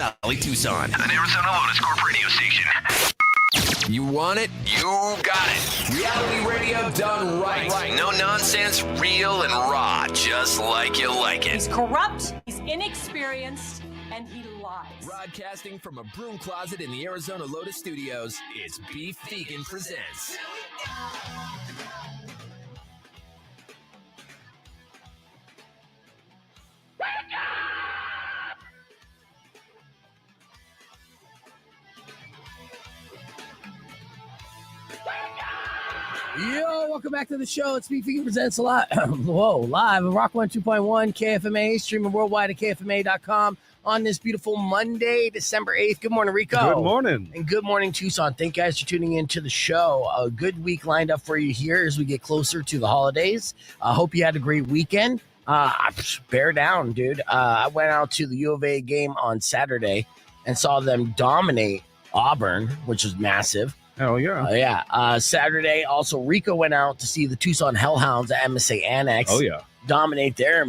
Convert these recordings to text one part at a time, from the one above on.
Valley, Tucson, an Arizona Lotus Corp radio station. You want it? You got it. Reality radio done right. No nonsense, real and raw, just like you like it. He's corrupt, he's inexperienced, and he lies. Broadcasting from a broom closet in the Arizona Lotus Studios, it's Beef Vegan Presents. Yo, welcome back to the show. It's Beef Vegan Presents a lot. Live on Rock 102.1 KFMA, streaming worldwide at KFMA.com on this beautiful Monday, December 8th. Good morning, Rico. Good morning. And good morning, Tucson. Thank you guys for tuning in to the show. A good week lined up for you here as we get closer to the holidays. I hope you had a great weekend. Bear down, dude. I went out to the U of A game on Saturday and saw them dominate Auburn, which was massive. Hell yeah. Saturday, also, Rico went out to see the Tucson Hellhounds at MSA Annex. Oh, yeah. Dominate their,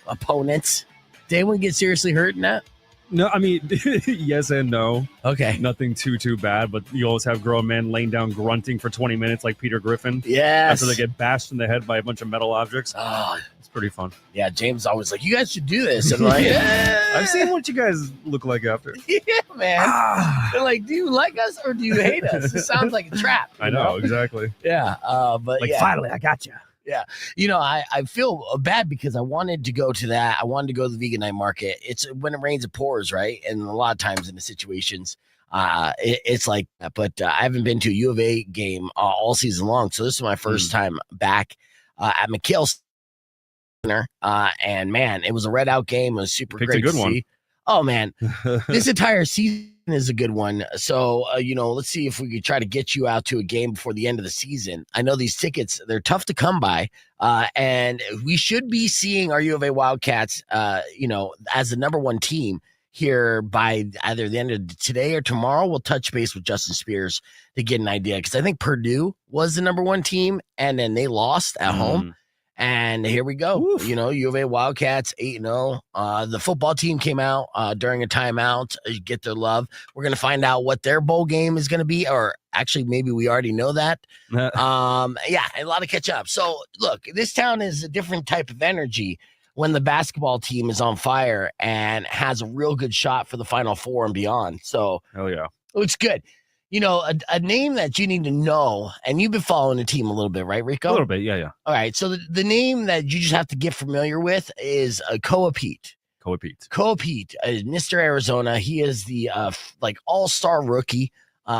opponents. Did anyone get seriously hurt in that? No, I mean, yes and no. Okay. Nothing too bad, but you always have grown men laying down grunting for 20 minutes like Peter Griffin. Yes. After they get bashed in the head by a bunch of metal objects. Oh, it's pretty fun. yeah, James always like, you guys should do this. And I'm like, I've seen what you guys look like after. Yeah, man. They're like, do you like us or do you hate us? It sounds like a trap. I know, exactly. Yeah. But like, yeah. finally, I got you. Yeah. I feel bad because I wanted to go to that. I wanted to go to the vegan night market. It's when it rains, it pours, right? And a lot of times in the situations, it's like that. But I haven't been to a U of A game all season long. So this is my first time back at McKale Center. And man, it was a red out game. It was super Picked great a good to one. see. Oh, man. This entire season is a good one. So, let's see if we could try to get you out to a game before the end of the season. I know these tickets, they're tough to come by. And we should be seeing our U of A Wildcats, as the number one team here by either the end of today or tomorrow. We'll touch base with Justin Spears to get an idea. Because I think Purdue was the number one team, and then they lost at home. And here we go. Oof. U of A Wildcats 8-0. The football team came out during a timeout. Get their love. We're going to find out what their bowl game is going to be, or actually maybe we already know that. A lot of catch up. So look, this town is a different type of energy when the basketball team is on fire and has a real good shot for the Final Four and beyond. So Hell yeah. it's good. A name that you need to know, and you've been following the team a little bit, right, Rico? A little bit, yeah. All right, so the name that you just have to get familiar with is Koa Peat. Koa Peat. Koa Peat, Mr. Arizona. He is the all-star rookie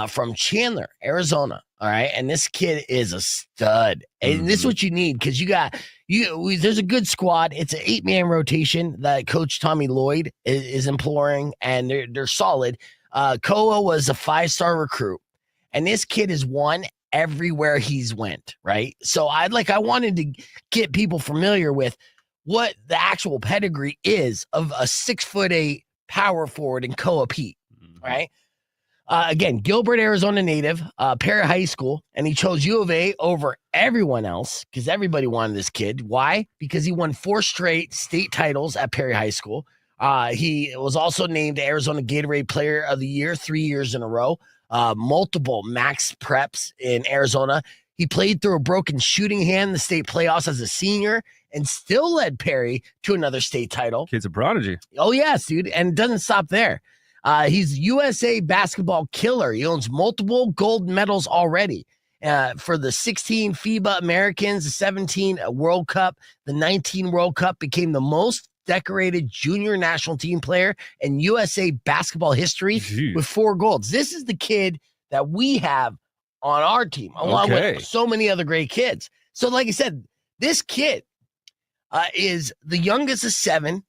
from Chandler, Arizona. All right, and this kid is a stud, and this is what you need because there's a good squad. It's an 8-man rotation that Coach Tommy Lloyd is employing, and they're solid. Koa was a 5-star recruit, and this kid has won everywhere he's went, right? So I wanted to get people familiar with what the actual pedigree is of a 6'8" power forward in Koa Peat, right? Again, Gilbert, Arizona native, Perry High School, and he chose U of A over everyone else because everybody wanted this kid. Why? Because he won 4 straight state titles at Perry High School. He was also named Arizona Gatorade Player of the Year 3 years in a row. Multiple max preps in Arizona. He played through a broken shooting hand in the state playoffs as a senior and still led Perry to another state title. Kid's a prodigy. Oh, yes, dude. And it doesn't stop there. He's USA basketball killer. He owns multiple gold medals already. For the 16 FIBA Americans, the 17 World Cup, the 19 World Cup, became the most decorated junior national team player in USA basketball history with 4 golds. This is the kid that we have on our team, along with so many other great kids. So like I said, this kid is the youngest of 7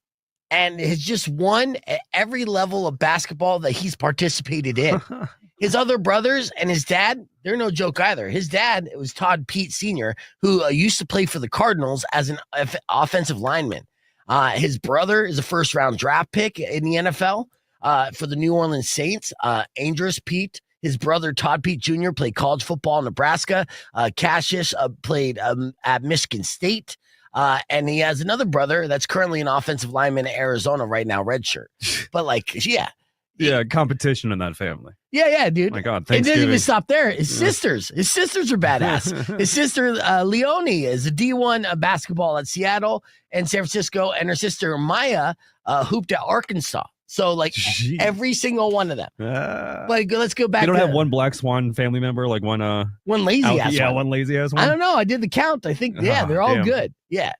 and has just won at every level of basketball that he's participated in. His other brothers and his dad, they're no joke either. His dad, it was Todd Peat Sr., who used to play for the Cardinals as an offensive lineman. His brother is a first-round draft pick in the NFL for the New Orleans Saints. Andrus Peat, his brother Todd Peat Jr. played college football in Nebraska. Cassius played at Michigan State. And he has another brother that's currently an offensive lineman in Arizona right now, redshirt. But like, yeah. Yeah, competition in that family. Yeah, dude. My God, It didn't Thanksgiving. even stop there. His sisters are badass. His sister, Leonie, is a D1 basketball at Seattle and San Francisco. And her sister, Maya, hooped at Arkansas. So, like, Jeez. every single one of them. Like, let's go back. They don't to have one Black Swan family member, like one lazy ass yeah, one. one lazy ass one. I don't know. I did the count. I think, they're all damn. good. Yeah.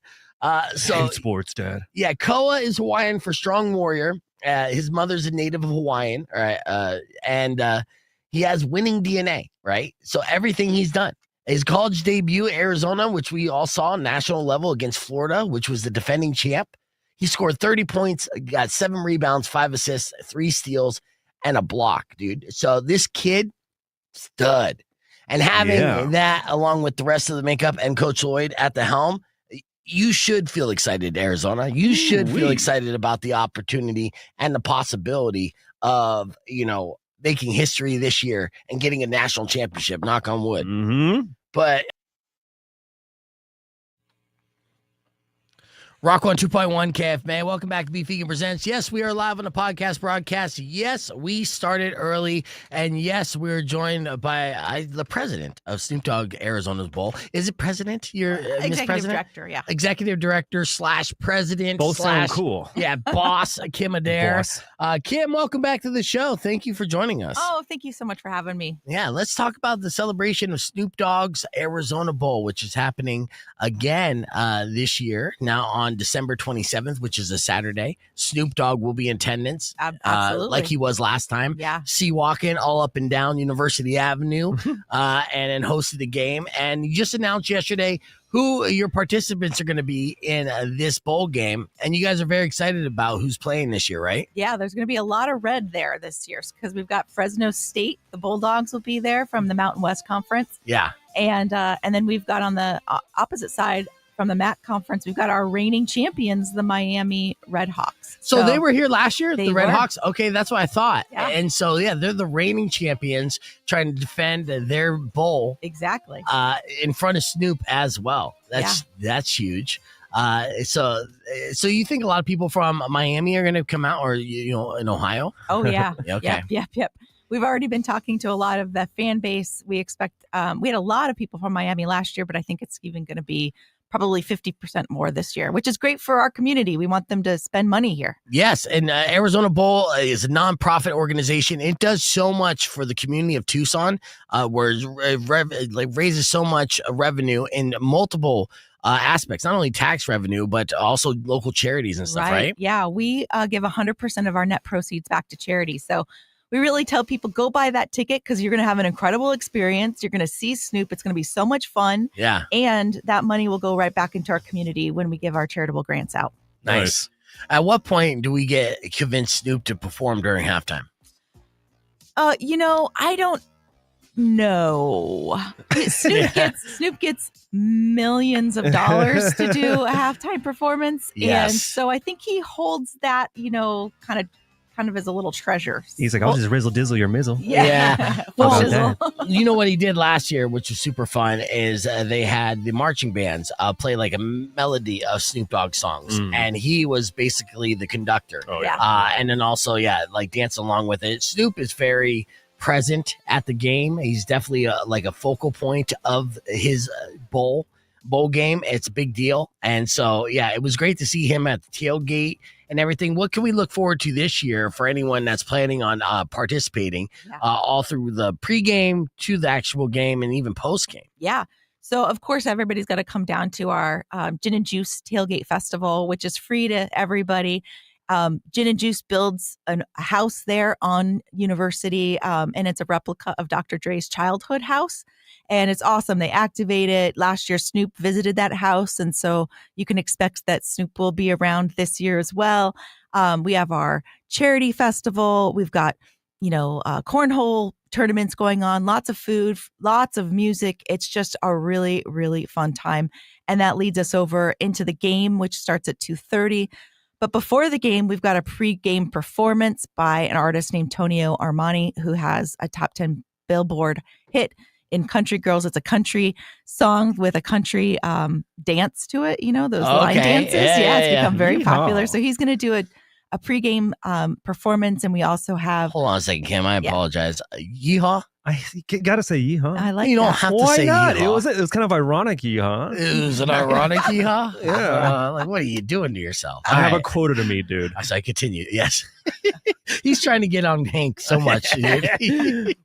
So, Hate sports, Dad. yeah, Koa is Hawaiian for strong warrior. His mother's a native of Hawaiian, all right? And he has winning DNA, right? So everything he's done. His college debut, Arizona, which we all saw national level against Florida, which was the defending champ. He scored 30 points, got 7 rebounds, 5 assists, 3 steals, and a block, dude. So this kid, stud. And having that along with the rest of the makeup and Coach Lloyd at the helm, you should feel excited, Arizona. You should feel excited about the opportunity and the possibility of, making history this year and getting a national championship, knock on wood. Mm-hmm. But Rock 1 2.1 KFMA. Welcome back to Beef Vegan Presents. Yes, we are live on the podcast broadcast. Yes, we started early. And yes, we're joined by the president of Snoop Dogg Arizona's Bowl. Is it president? You're Miss Executive President? director, yeah. Executive director / president. Both sound cool. Yeah, boss, Kim Adair. Boss. Kim, welcome back to the show. Thank you for joining us. Oh, thank you so much for having me. Yeah, let's talk about the celebration of Snoop Dogg's Arizona Bowl, which is happening again this year. Now on December 27th, which is a Saturday. Snoop Dogg will be in attendance, Absolutely. like he was last time. Yeah. Sea walking all up and down University Avenue, and then hosted the game. And you just announced yesterday who your participants are going to be in this bowl game, and you guys are very excited about who's playing this year, right? Yeah, there's going to be a lot of red there this year because we've got Fresno State. The Bulldogs will be there from the Mountain West Conference. Yeah. And then we've got on the opposite side from the MAC conference, we've got our reigning champions, the Miami Redhawks. So they were here last year, the They were. Redhawks? Okay, that's what I thought. Yeah. And so, yeah, they're the reigning champions trying to defend their bowl Exactly. in front of Snoop as well. That's huge. So you think a lot of people from Miami are going to come out, or in Ohio? Oh, yeah. Okay. Yep. We've already been talking to a lot of the fan base. We expect we had a lot of people from Miami last year, but I think it's even going to be probably 50% more this year, which is great for our community. We want them to spend money here. Yes, and Arizona Bowl is a nonprofit organization. It does so much for the community of Tucson, where it raises so much revenue in multiple aspects, not only tax revenue, but also local charities and stuff, right? Yeah, we give 100% of our net proceeds back to charity. So we really tell people, go buy that ticket because you're going to have an incredible experience. You're going to see Snoop. It's going to be so much fun. Yeah. And that money will go right back into our community when we give our charitable grants out. Nice. At what point do we get convinced Snoop to perform during halftime? I don't know. Snoop gets millions of dollars to do a halftime performance. Yes. And so I think he holds that, kind of as a little treasure. He's like, I'll just rizzle dizzle your mizzle. Yeah. Well, Shizzle. You know what he did last year, which was super fun, is they had the marching bands play like a melody of Snoop Dogg songs. And he was basically the conductor. Oh, yeah. And then also, like dancing along with it. Snoop is very present at the game. He's definitely like a focal point of his bowl game. It's a big deal. And so, yeah, it was great to see him at the tailgate and everything. What can we look forward to this year for anyone that's planning on participating all through the pregame to the actual game and even postgame? Yeah. So, of course, everybody's got to come down to our Gin and Juice Tailgate Festival, which is free to everybody. Gin and Juice builds a house there on University, and it's a replica of Dr. Dre's childhood house. And it's awesome. They activate it. Last year, Snoop visited that house. And so you can expect that Snoop will be around this year as well. We have our charity festival. We've got, cornhole tournaments going on, lots of food, lots of music. It's just a really, really fun time. And that leads us over into the game, which starts at 2:30. But before the game, we've got a pre-game performance by an artist named Tonio Armani, who has a top 10 Billboard hit in Country Girls, it's a country song with a country dance to it. You know, those line dances. It's become very popular. So he's going to do a pregame performance, and we also have. Hold on a second, Kim. I apologize. Yeehaw. I gotta say yeehaw. I like you don't that. have to Why say not? yeehaw. It was kind of ironic yeehaw. It was an ironic yeehaw. Yeah. Like, what are you doing to yourself? I have a quota to meet, dude. So I continue. Yes. He's trying to get on Hank so much, dude.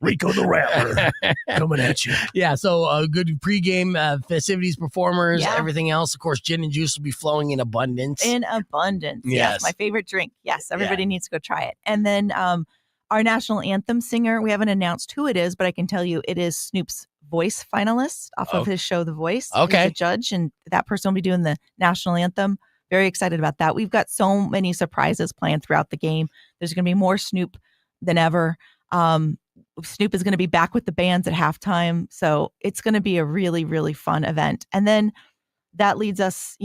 Rico the Rattler coming at you. Yeah, so good pregame festivities, performers, Yeah. everything else. Of course, gin and juice will be flowing in abundance. In abundance. Yes. My favorite drink. Yes, everybody needs to go try it. And then our national anthem singer, we haven't announced who it is, but I can tell you it is Snoop's voice finalist off of his show, The Voice. Okay. He's a judge, and that person will be doing the national anthem. Very excited about that. We've got so many surprises planned throughout the game. There's going to be more Snoop than ever. Snoop is going to be back with the bands at halftime. So it's going to be a really, really fun event. And then that leads us,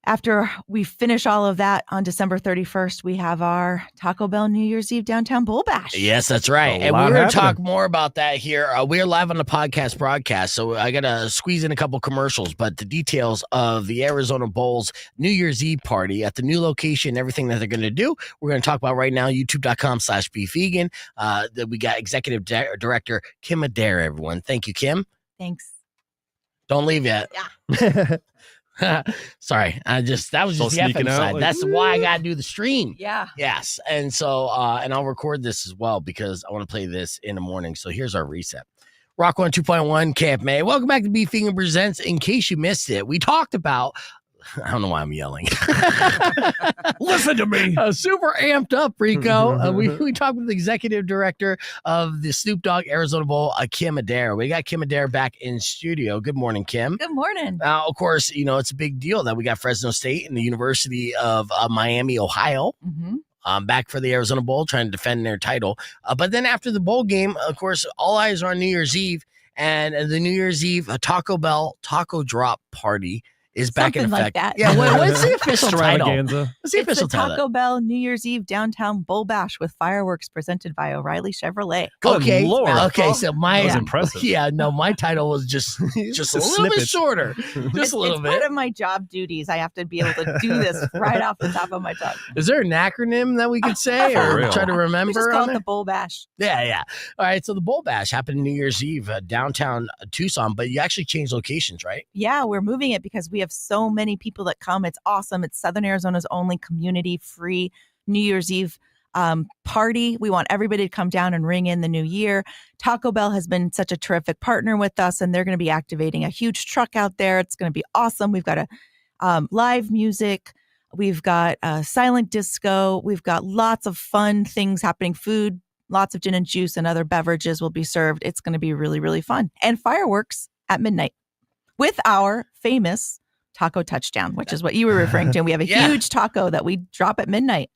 after we finish all of that on December 31st, we have our Taco Bell New Year's Eve Downtown Bowl Bash. Yes, that's right. A And lot we're going to happening. talk more about that here. We're live on the podcast broadcast, so I got to squeeze in a couple commercials. But the details of the Arizona Bowl's New Year's Eve party at the new location, everything that they're going to do, we're going to talk about right now, youtube.com/beefvegan. We got Executive Director Kim Adair, everyone. Thank you, Kim. Thanks. Don't leave yet. Yeah. Sorry, that was just Still the sneaking FM out, side. like, That's why I got to do the stream. Yeah. Yes. And so, and I'll record this as well because I want to play this in the morning. So here's our reset. Rock 102.1 Camp May. Welcome back to Beef Vegan Presents. In case you missed it, we talked about, I don't know why I'm yelling. Listen to me. Super amped up, Rico. We talked with the executive director of the Snoop Dogg Arizona Bowl, Kim Adair. We got Kim Adair back in studio. Good morning, Kim. Good morning. Of course, it's a big deal that we got Fresno State and the University of Miami, Ohio, back for the Arizona Bowl, trying to defend their title. But then after the bowl game, of course, all eyes are on New Year's Eve. And the New Year's Eve Taco Bell Taco Drop Party is back in Something effect. like that. Yeah, what's the official title? Extravaganza. What's the It's official the title? Taco Bell New Year's Eve Downtown Bowl Bash with fireworks presented by O'Reilly Chevrolet. Good Okay, Lord. okay. So my That was impressive. Yeah, no, my title was just a little bit snippets. shorter, just a little it's bit. part of my job duties. I have to be able to do this right off the top of my tongue. Is there an acronym that we could say or real. try to We remember? just on call it there? the Bowl Bash. Yeah. All right. So the Bowl Bash happened New Year's Eve, downtown Tucson, but you actually changed locations, right? Yeah, we're moving it because we have so many people that come. It's awesome. It's Southern Arizona's only community-free New Year's Eve party. We want everybody to come down and ring in the new year. Taco Bell has been such a terrific partner with us, and they're going to be activating a huge truck out there. It's going to be awesome. We've got a live music. We've got silent disco. We've got lots of fun things happening. Food, lots of gin and juice and other beverages will be served. It's going to be really, really fun. And fireworks at midnight with our famous taco touchdown, which is what you were referring to. We have a Yeah. huge taco that we drop at midnight.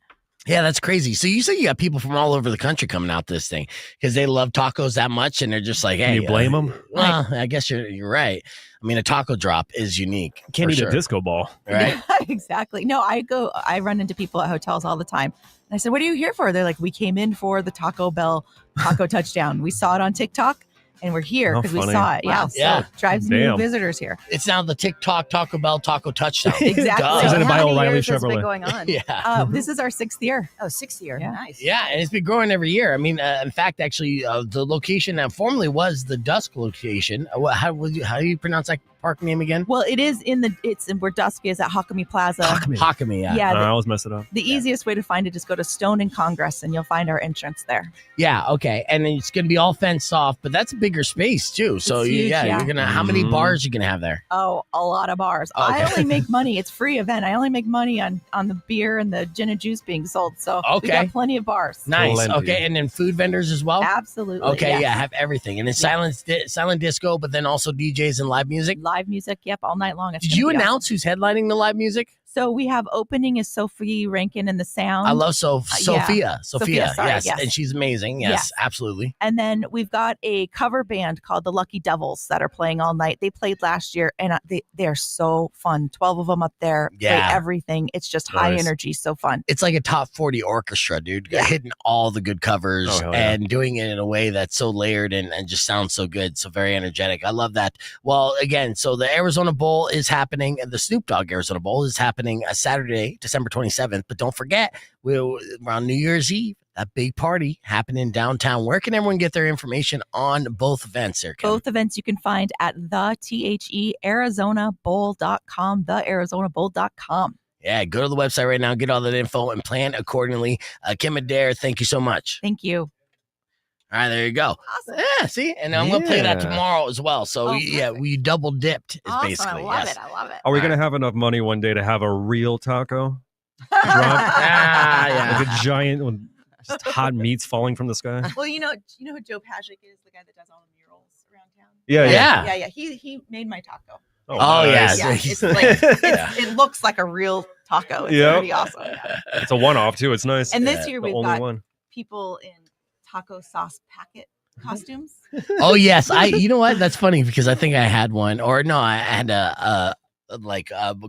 Yeah, that's crazy. So you say you got people from all over the country coming out this thing because they love tacos that much, and they're just like, "Hey, Can you blame them? Well, I guess you're right. I mean, a taco drop is unique. Can't for eat sure, a disco ball. right? Exactly. No, I run into people at hotels all the time. And I said, "What are you here for?" They're like, "We came in for the Taco Bell taco touchdown. We saw it on TikTok and we're here How because we funny. saw it." Yeah. Wow. So Yeah. it drives new Damn. visitors here. It's now the TikTok Taco Bell taco touchdown. Exactly. Duh. Presented by How many O'Reilly years has it been Chevrolet. going on? Yeah. This is our 6th year. Oh, 6th year. Yeah. Nice. Yeah, and it's been growing every year. I mean, in fact, actually, the location that formerly was the Dusk location. How do you pronounce that park name again? Well, it's in where Dusk is at Hakami Plaza. Hakami. Yeah. Yeah. I always mess it up. The easiest way to find it is go to Stone and Congress and you'll find our entrance there. Yeah. Okay. And it's going to be all fenced off, but that's a bigger space too. So It's huge, yeah. you're gonna. How many Mhm. bars you gonna have there? Oh, a lot of bars. Okay. I only make money. It's free event. I only make money on the beer and the gin and juice being sold. So we Okay. got plenty of bars. Nice. Plenty. Okay. And then food vendors as well. Absolutely. Okay. yes. Yeah. Have everything, and then silent disco, but then also DJs and live music. Live music. Yep. All night long. It's Did gonna you be awesome. announce who's headlining the live music? So we have opening is Sophie Rankin in the sound. I love Sophia. Sophia, sorry, yes. yes. And she's amazing. Yes, absolutely. And then we've got a cover band called the Lucky Devils that are playing all night. They played last year, and they're so fun. 12 of them up there, play everything. It's just high energy, so fun. It's like a top 40 orchestra, dude. Hitting all the good covers and doing it in a way that's so layered and just sounds so good. So very energetic. I love that. Well, again, so the Arizona Bowl is happening, and the Snoop Dogg Arizona Bowl is happening Saturday, December 27th. But don't forget, we're on New Year's Eve, a big party happening downtown. Where can everyone get their information on both events there, Kim? Both events you can find at thearizonabowl.com, thearizonabowl.com. Yeah, go to the website right now, get all that info, and plan accordingly. Kim Adair, thank you so much. Thank you. All right, there you go. Awesome. Yeah, see? And I'm going to play that tomorrow as well. So, we double dipped, is basically. I love it. Are we going to have enough money one day to have a real taco? Drop? yeah. Like a giant with just hot meats falling from the sky? Well, you know who Joe Pajic is, the guy that does all the murals around town? Yeah. He made my taco. Oh, nice. Yeah, it's like, it looks like a real taco. It's pretty awesome. Yeah. It's a one-off, too. It's nice. And this year we've got one. people in taco sauce packet costumes. Oh, yes. You know what? That's funny because I think I had one. Or no, I had a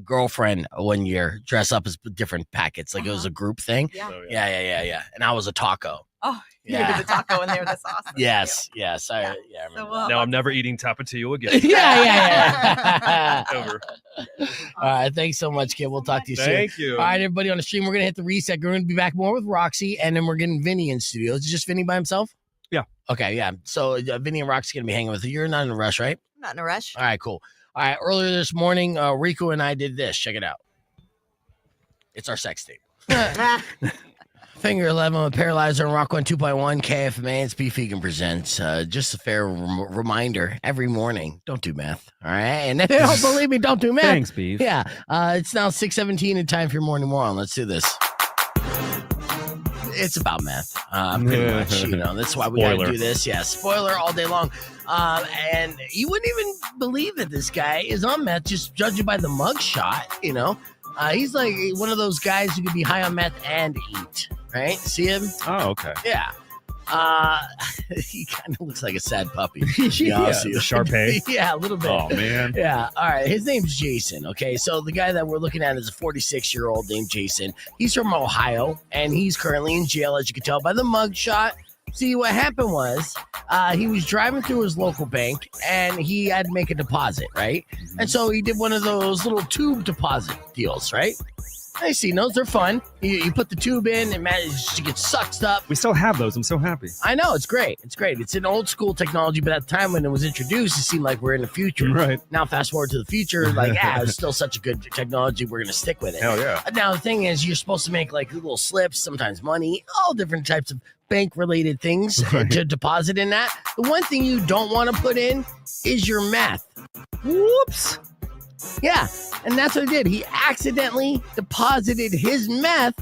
girlfriend one year dress up as different packets. Like it was a group thing. Yeah. And I was a taco. Oh, you did the taco in there. That's awesome. Yes. I remember. Now I'm never eating tapatio again. Yeah. Over. All right. Thanks so much, kid. We'll talk to you soon. Thank you. All right, everybody on the stream, we're going to hit the reset. We're going to be back more with Roxy, and then we're getting Vinny in studio. Is it just Vinny by himself? Yeah. Okay, yeah. So Vinny and Roxy going to be hanging with you. You're not in a rush, right? I'm not in a rush. All right, cool. All right, earlier this morning, Rico and I did this. Check it out. It's our sex tape. Finger 11 with Paralyzer and Rock 1 2.1 KFMA. It's Beef Vegan Presents. Just a fair reminder every morning, don't do meth. All right. And if you don't believe me, don't do meth. Thanks, Beef. Yeah. It's now 6:17 and time for your morning moron. Let's do this. It's about meth. Pretty much. That's why we got to do this. Yeah. Spoiler all day long. And you wouldn't even believe that this guy is on meth, just judging by the mug shot, He's like one of those guys who could be high on meth and eat, right? See him? Oh, okay. Yeah. He kind of looks like a sad puppy. Sharpay. Yeah, a little bit. Oh, man. Yeah. All right. His name's Jason. Okay. So the guy that we're looking at is a 46-year-old named Jason. He's from Ohio, and he's currently in jail, as you can tell by the mug shot. See, what happened was he was driving through his local bank, and he had to make a deposit, right? And so he did one of those little tube deposit deals, right? I see those. They're fun. You put the tube in and it gets sucked up. We still have those. I'm so happy. I know. It's great. It's an old school technology, but at the time when it was introduced, it seemed like we're in the future. Right. Now, fast forward to the future, it's still such a good technology. We're going to stick with it. Hell yeah. Now, the thing is, you're supposed to make like little slips, sometimes money, all different types of bank-related things to deposit in that. The one thing you don't want to put in is your meth. Whoops. Yeah, and that's what he did. He accidentally deposited his meth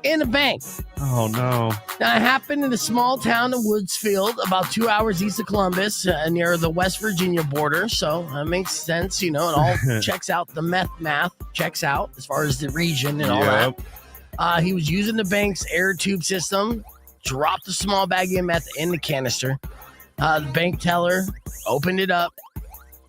in a bank. Oh, no. Now, it happened in a small town in Woodsfield, about 2 hours east of Columbus, near the West Virginia border. So that makes sense, it all checks out. The math checks out as far as the region and all that. He was using the bank's air tube system, dropped a small bag of meth in the canister. The bank teller opened it up,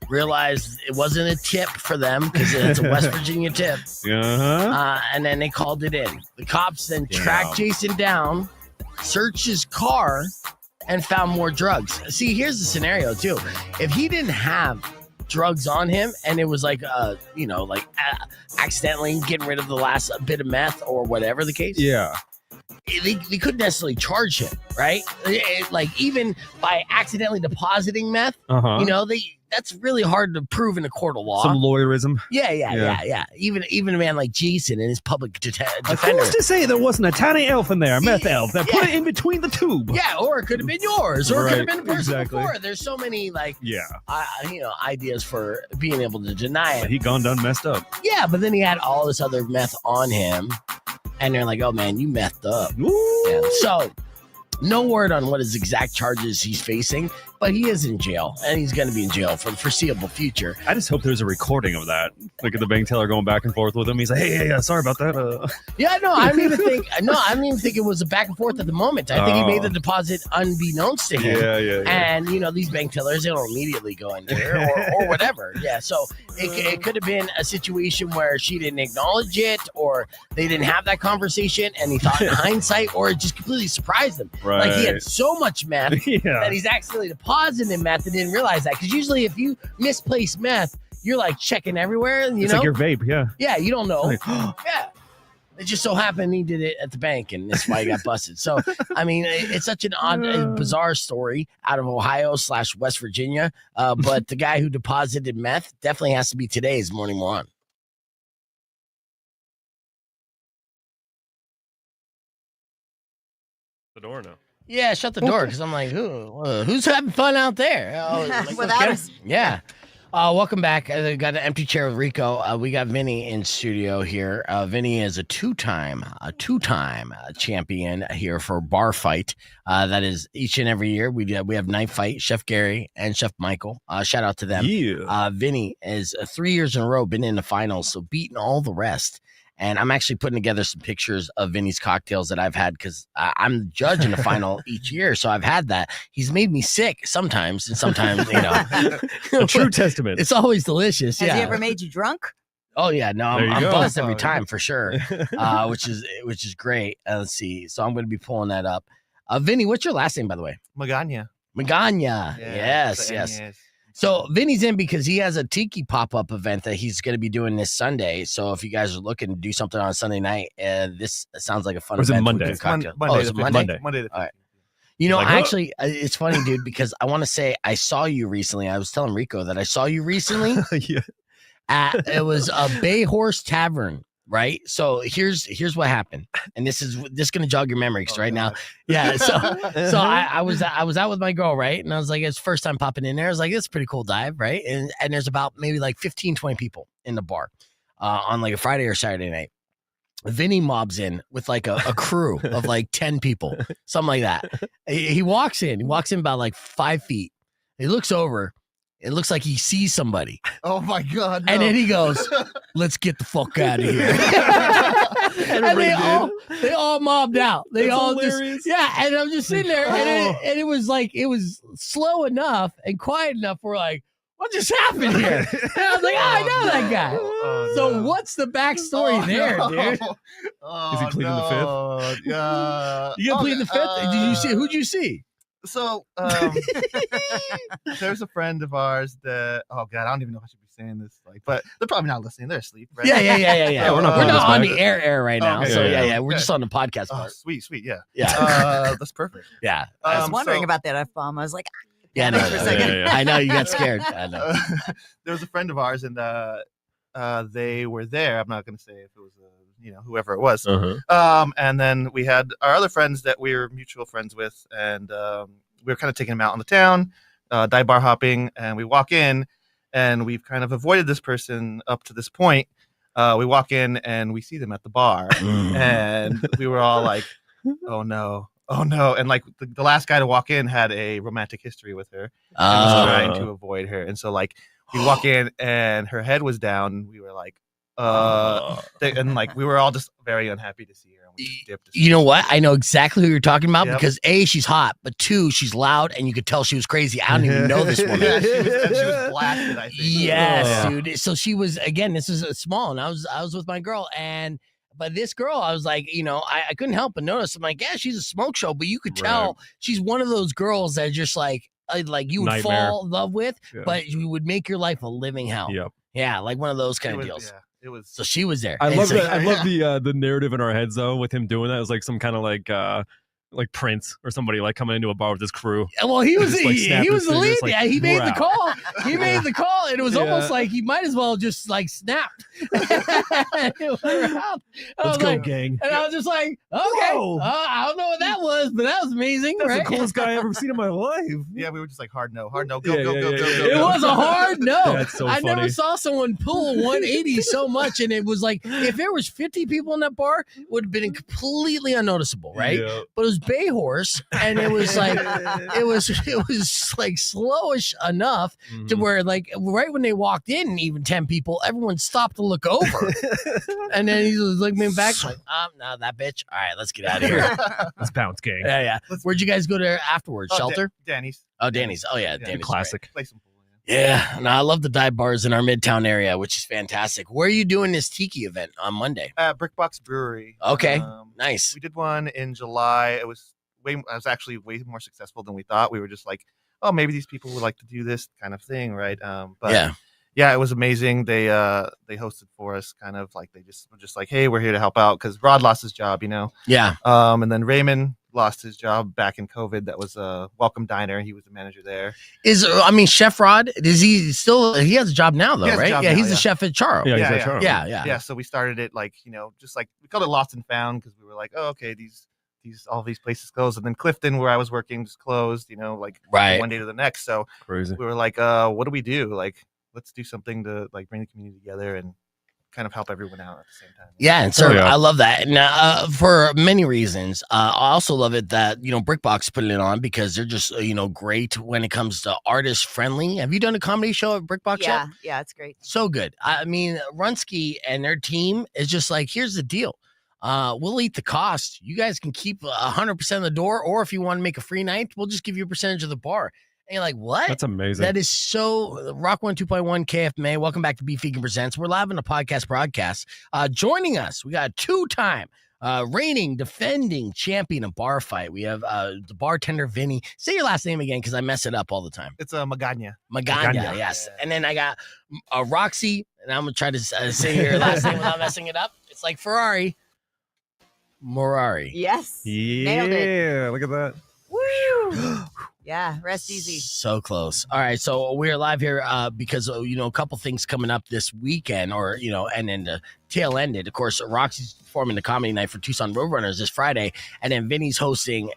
realized it wasn't a tip for them because it's a West Virginia tip. And then they called it in. The cops then tracked Jason down, searched his car, and found more drugs. See, here's the scenario, too. If he didn't have drugs on him and it was accidentally getting rid of the last bit of meth or whatever the case. Yeah. They couldn't necessarily charge him, right? Even by accidentally depositing meth, that's really hard to prove in a court of law. Some lawyerism. Yeah. Even a man like Jason and his public defender. Who's to say there wasn't a tiny elf in there, a meth elf, that put it in between the tube? Yeah, or it could have been yours, or it could have been the person exactly. before. There's so many ideas for being able to deny it. But he gone done messed up. Yeah, but then he had all this other meth on him, and they're like, "Oh man, you methed up." Yeah. So, no word on what his exact charges he's facing. but he is in jail, and he's going to be in jail for the foreseeable future. I just hope there's a recording of that. Look at the bank teller going back and forth with him. He's like, hey, sorry about that. Yeah, no, I don't even think it was a back and forth at the moment. I think he made the deposit unbeknownst to him. Yeah. And these bank tellers, they don't immediately go in there or whatever. Yeah, so it could have been a situation where she didn't acknowledge it, or they didn't have that conversation, and he thought in hindsight, or it just completely surprised him. Right. Like he had so much meth Yeah. that he's accidentally depositing meth and didn't realize that. Because usually, if you misplace meth, you're like checking everywhere. It's like your vape, yeah. Yeah, you don't know. Like, Yeah. It just so happened he did it at the bank, and that's why he got busted. So, I mean, it's such an odd, bizarre story out of Ohio/West Virginia. But the guy who deposited meth definitely has to be today's Morning Moron. the door now. Yeah, shut the door because I'm like, who's having fun out there? Without okay. us. Yeah. Welcome back. I got an empty chair with Rico. We got Vinny in studio here. Vinny is a two-time champion here for bar fight. That is each and every year. We have Night Fight, Chef Gary and Chef Michael. Shout out to them. Yeah. Vinny is 3 years in a row been in the finals, so beating all the rest. And I'm actually putting together some pictures of Vinny's cocktails that I've had because I'm the judge in the final each year. So I've had that. He's made me sick sometimes, and sometimes, A true testament. It's always delicious. Has yeah. he ever made you drunk? Oh yeah, no, There you I'm go. buzzed every time for sure, which is great. Let's see. So I'm going to be pulling that up. Vinny, what's your last name, by the way? Magana. Magana. Yes. So Vinny's in because he has a Tiki Pop-Up event that he's going to be doing this Sunday. So if you guys are looking to do something on Sunday night, this sounds like a fun Or is it event. Monday? It's Monday. Monday. It's the Monday. 15th. Monday the 15th. All right. Like, actually, it's funny, dude, because I want to say I saw you recently. I was telling Rico that I saw you recently. Yeah. It was a Bay Horse Tavern, right? So here's what happened, and this is going to jog your memory because right now, yeah. So I was out with my girl, right, and I was like, it's first time popping in there. I was like, it's a pretty cool dive, right? And there's about maybe like 15, 20 people in the bar on like a Friday or Saturday night. Vinny mobs in with like a crew of like 10 people, something like that. He walks in about like 5 feet. He looks over. It looks like he sees somebody. Oh my God. No. And then he goes, let's get the fuck out of here. and they all mobbed out. They That's all hilarious. just, yeah. And I'm just sitting there and it was like, it was slow enough and quiet enough. We're like, what just happened here? And I was like, I know that guy. So what's the backstory there, dude? Oh, Is he pleading the fifth? Yeah. You gonna plead the fifth? Did you see, who'd you see? So there's a friend of ours that, oh God, I don't even know if I should be saying this, but they're probably not listening. They're asleep, right? Yeah. We're not We're putting this not on back. the air right now. Okay. So Yeah. we're just on the podcast Oh, part. sweet, yeah. Yeah. That's perfect. Yeah. I was wondering about that F-bomb. I was like, Yeah, no, for a second. Yeah. I know you got scared. I know. There was a friend of ours, and they were there. I'm not going to say if it was whoever it was. Uh-huh. And then we had our other friends that we were mutual friends with, and we were kind of taking them out on the town, dive bar hopping, and we walk in, and we've kind of avoided this person up to this point. We walk in and we see them at the bar, and we were all like, "Oh no." And like the last guy to walk in had a romantic history with her and was trying to avoid her. And so like we walk in and her head was down. We were like, and like we were all just very unhappy to see her. And we just dipped. You know what? I know exactly who you're talking about Yep. because A, she's hot, but 2, she's loud, and you could tell she was crazy. I don't even know this woman. Yeah, she was blasted, I think. Yes, Oh. dude. So she was, again, this is small, and I was with my girl, but this girl, I was like, I couldn't help but notice. I'm like, yeah, she's a smoke show, but you could tell she's one of those girls that just like you would Nightmare. fall in love with, Yeah. but you would make your life a living hell. Yep. Yeah, like one of those kind It of was- deals. Yeah, it was. So she was there. I And love so- that. I love the narrative in our heads though with him doing that. It was like some kind of like Prince or somebody like coming into a bar with his crew. Well, he was Just, like, he snapping was the his lead. fingers, like, Yeah, he made the crap. call. He made the call, and it was Yeah. almost like he might as well just like snapped. Let's go, gang. And I was just like, okay, Whoa. I don't know what that was, but that was amazing, That's right? the coolest guy I ever seen in my life. Yeah, we were just like hard no, go, Yeah, go, yeah, go, yeah, go, yeah, go, yeah. go. It was a hard no. That's so I never funny. saw someone pull a 180 so much, and it was like if there was 50 people in that bar, it would have been completely unnoticeable, right? Yeah. But it was Bay Horse, and it was like it was like slowish enough to Mhm. where like right when they walked in, even 10 people, everyone stopped to look over, and then he was looking back like, no, that bitch. All right, let's get out of here. Let's bounce, gang. Yeah. Where'd you guys go to afterwards? Oh, Shelter? Danny's. Oh, Danny's. Oh yeah, Yeah, Danny's. Classic. Play some pool. Yeah, and I love the dive bars in our Midtown area, which is fantastic. Where are you doing this tiki event on Monday? Brickbox Brewery. Okay, nice. We did one in July. I was actually way more successful than we thought. We were just like, oh, maybe these people would like to do this kind of thing, right? But yeah, it was amazing. They hosted for us, kind of like they just were just like, hey, we're here to help out because Rod lost his job, Yeah. And then Raymond lost his job back in COVID. That was a Welcome Diner. He was the manager there. Chef Rod, is he still? He has a job now, though, He has a right? job Yeah, now, he's yeah. the chef at Charo. Yeah, he's Yeah, at yeah. Charles. Yeah. Yeah, so we started it like, just like we called it Lost and Found because we were like, oh, okay, all these places closed, and then Clifton, where I was working, just closed. Like Right. one day to the next. So Crazy. we were like, what do we do? Like, let's do something to like bring the community together and kind of help everyone out at the same time. Yeah, and so Oh, yeah. I love that. Now, for many reasons, I also love it that Brickbox put it on because they're just great when it comes to artist friendly. Have you done a comedy show at Brickbox yet? Yeah, it's great. So good. I mean, Runsky and their team is just like, here's the deal. We'll eat the cost. You guys can keep 100% of the door, or if you want to make a free night, we'll just give you a percentage of the bar. And you're like, what? That's amazing. That is so Rock 102.1 KFMA. Welcome back to Beef Vegan Presents. We're live on a podcast broadcast. Joining us, we got a two-time reigning, defending champion of bar fight. We have the bartender Vinny. Say your last name again because I mess it up all the time. It's Magana. Magana, yes. And then I got Roxi, and I'm gonna try to say your last name without messing it up. It's like Ferrari. Merari. Yes. Nailed it. Yeah, look at that. Woo. Yeah, rest easy. So close. All right, so we're live here because a couple things coming up this weekend, or and then the tail ended. Of course, Roxy's performing the comedy night for Tucson Roadrunners this Friday, and then Vinny's hosting.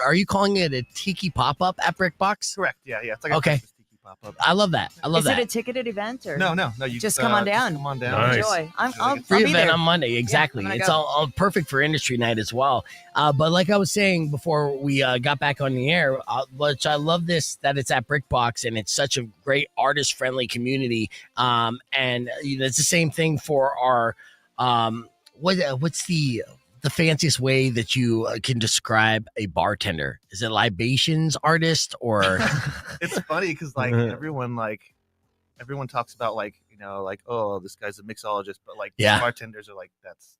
Are you calling it a Tiki Pop-Up at Brickbox? Correct. Yeah. It's like a Okay. Tiki Pop-Up. I love that. I love Is that. it a ticketed event or No. You Just come on down. Come on down. Nice. enjoy? I'll Free be event there. on Monday, exactly. I'm gonna It's go. all perfect for industry night as well. But like I was saying before we got back on the air, which I love that it's at Brickbox and it's such a great artist-friendly community. And it's the same thing for our what's the fanciest way that you can describe a bartender? Is it libations artist or? It's funny because like everyone talks about like oh, this guy's a mixologist, but like Yeah. bartenders are like that's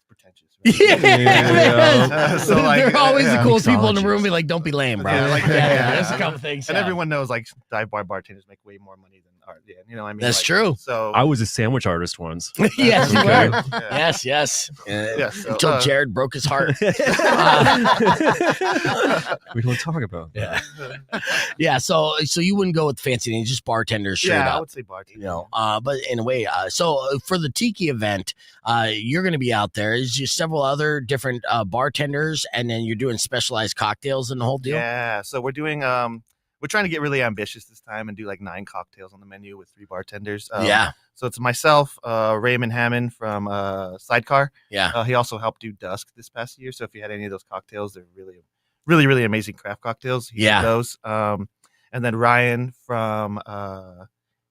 pretentious. Yeah. So, like, they're always the yeah. coolest people in the room. Be like, don't be lame, bro. Yeah, There's a couple things. And yeah. everyone knows like dive bar bartenders make way more money than art. Yeah, you know what I mean? That's Like, true. So I was a sandwich artist once. Yes, you Okay. were. yeah. Yes. Yeah, so, Until Jared broke his heart. We don't talk about. Yeah. Yeah. So you wouldn't go with fancy names, just bartenders straight yeah, I up. would say bartender. But in a way, for the Tiki event, you're going to be out there. There's just several other different bartenders, and then you're doing specialized cocktails and the whole deal. Yeah, so we're doing we're trying to get really ambitious this time and do like 9 cocktails on the menu with 3 bartenders. Yeah. So it's myself, Raymond Hammond from Sidecar. Yeah. He also helped do Dusk this past year. So if you had any of those cocktails, they're really, really, really amazing craft cocktails. He did Yeah. those. And then Ryan from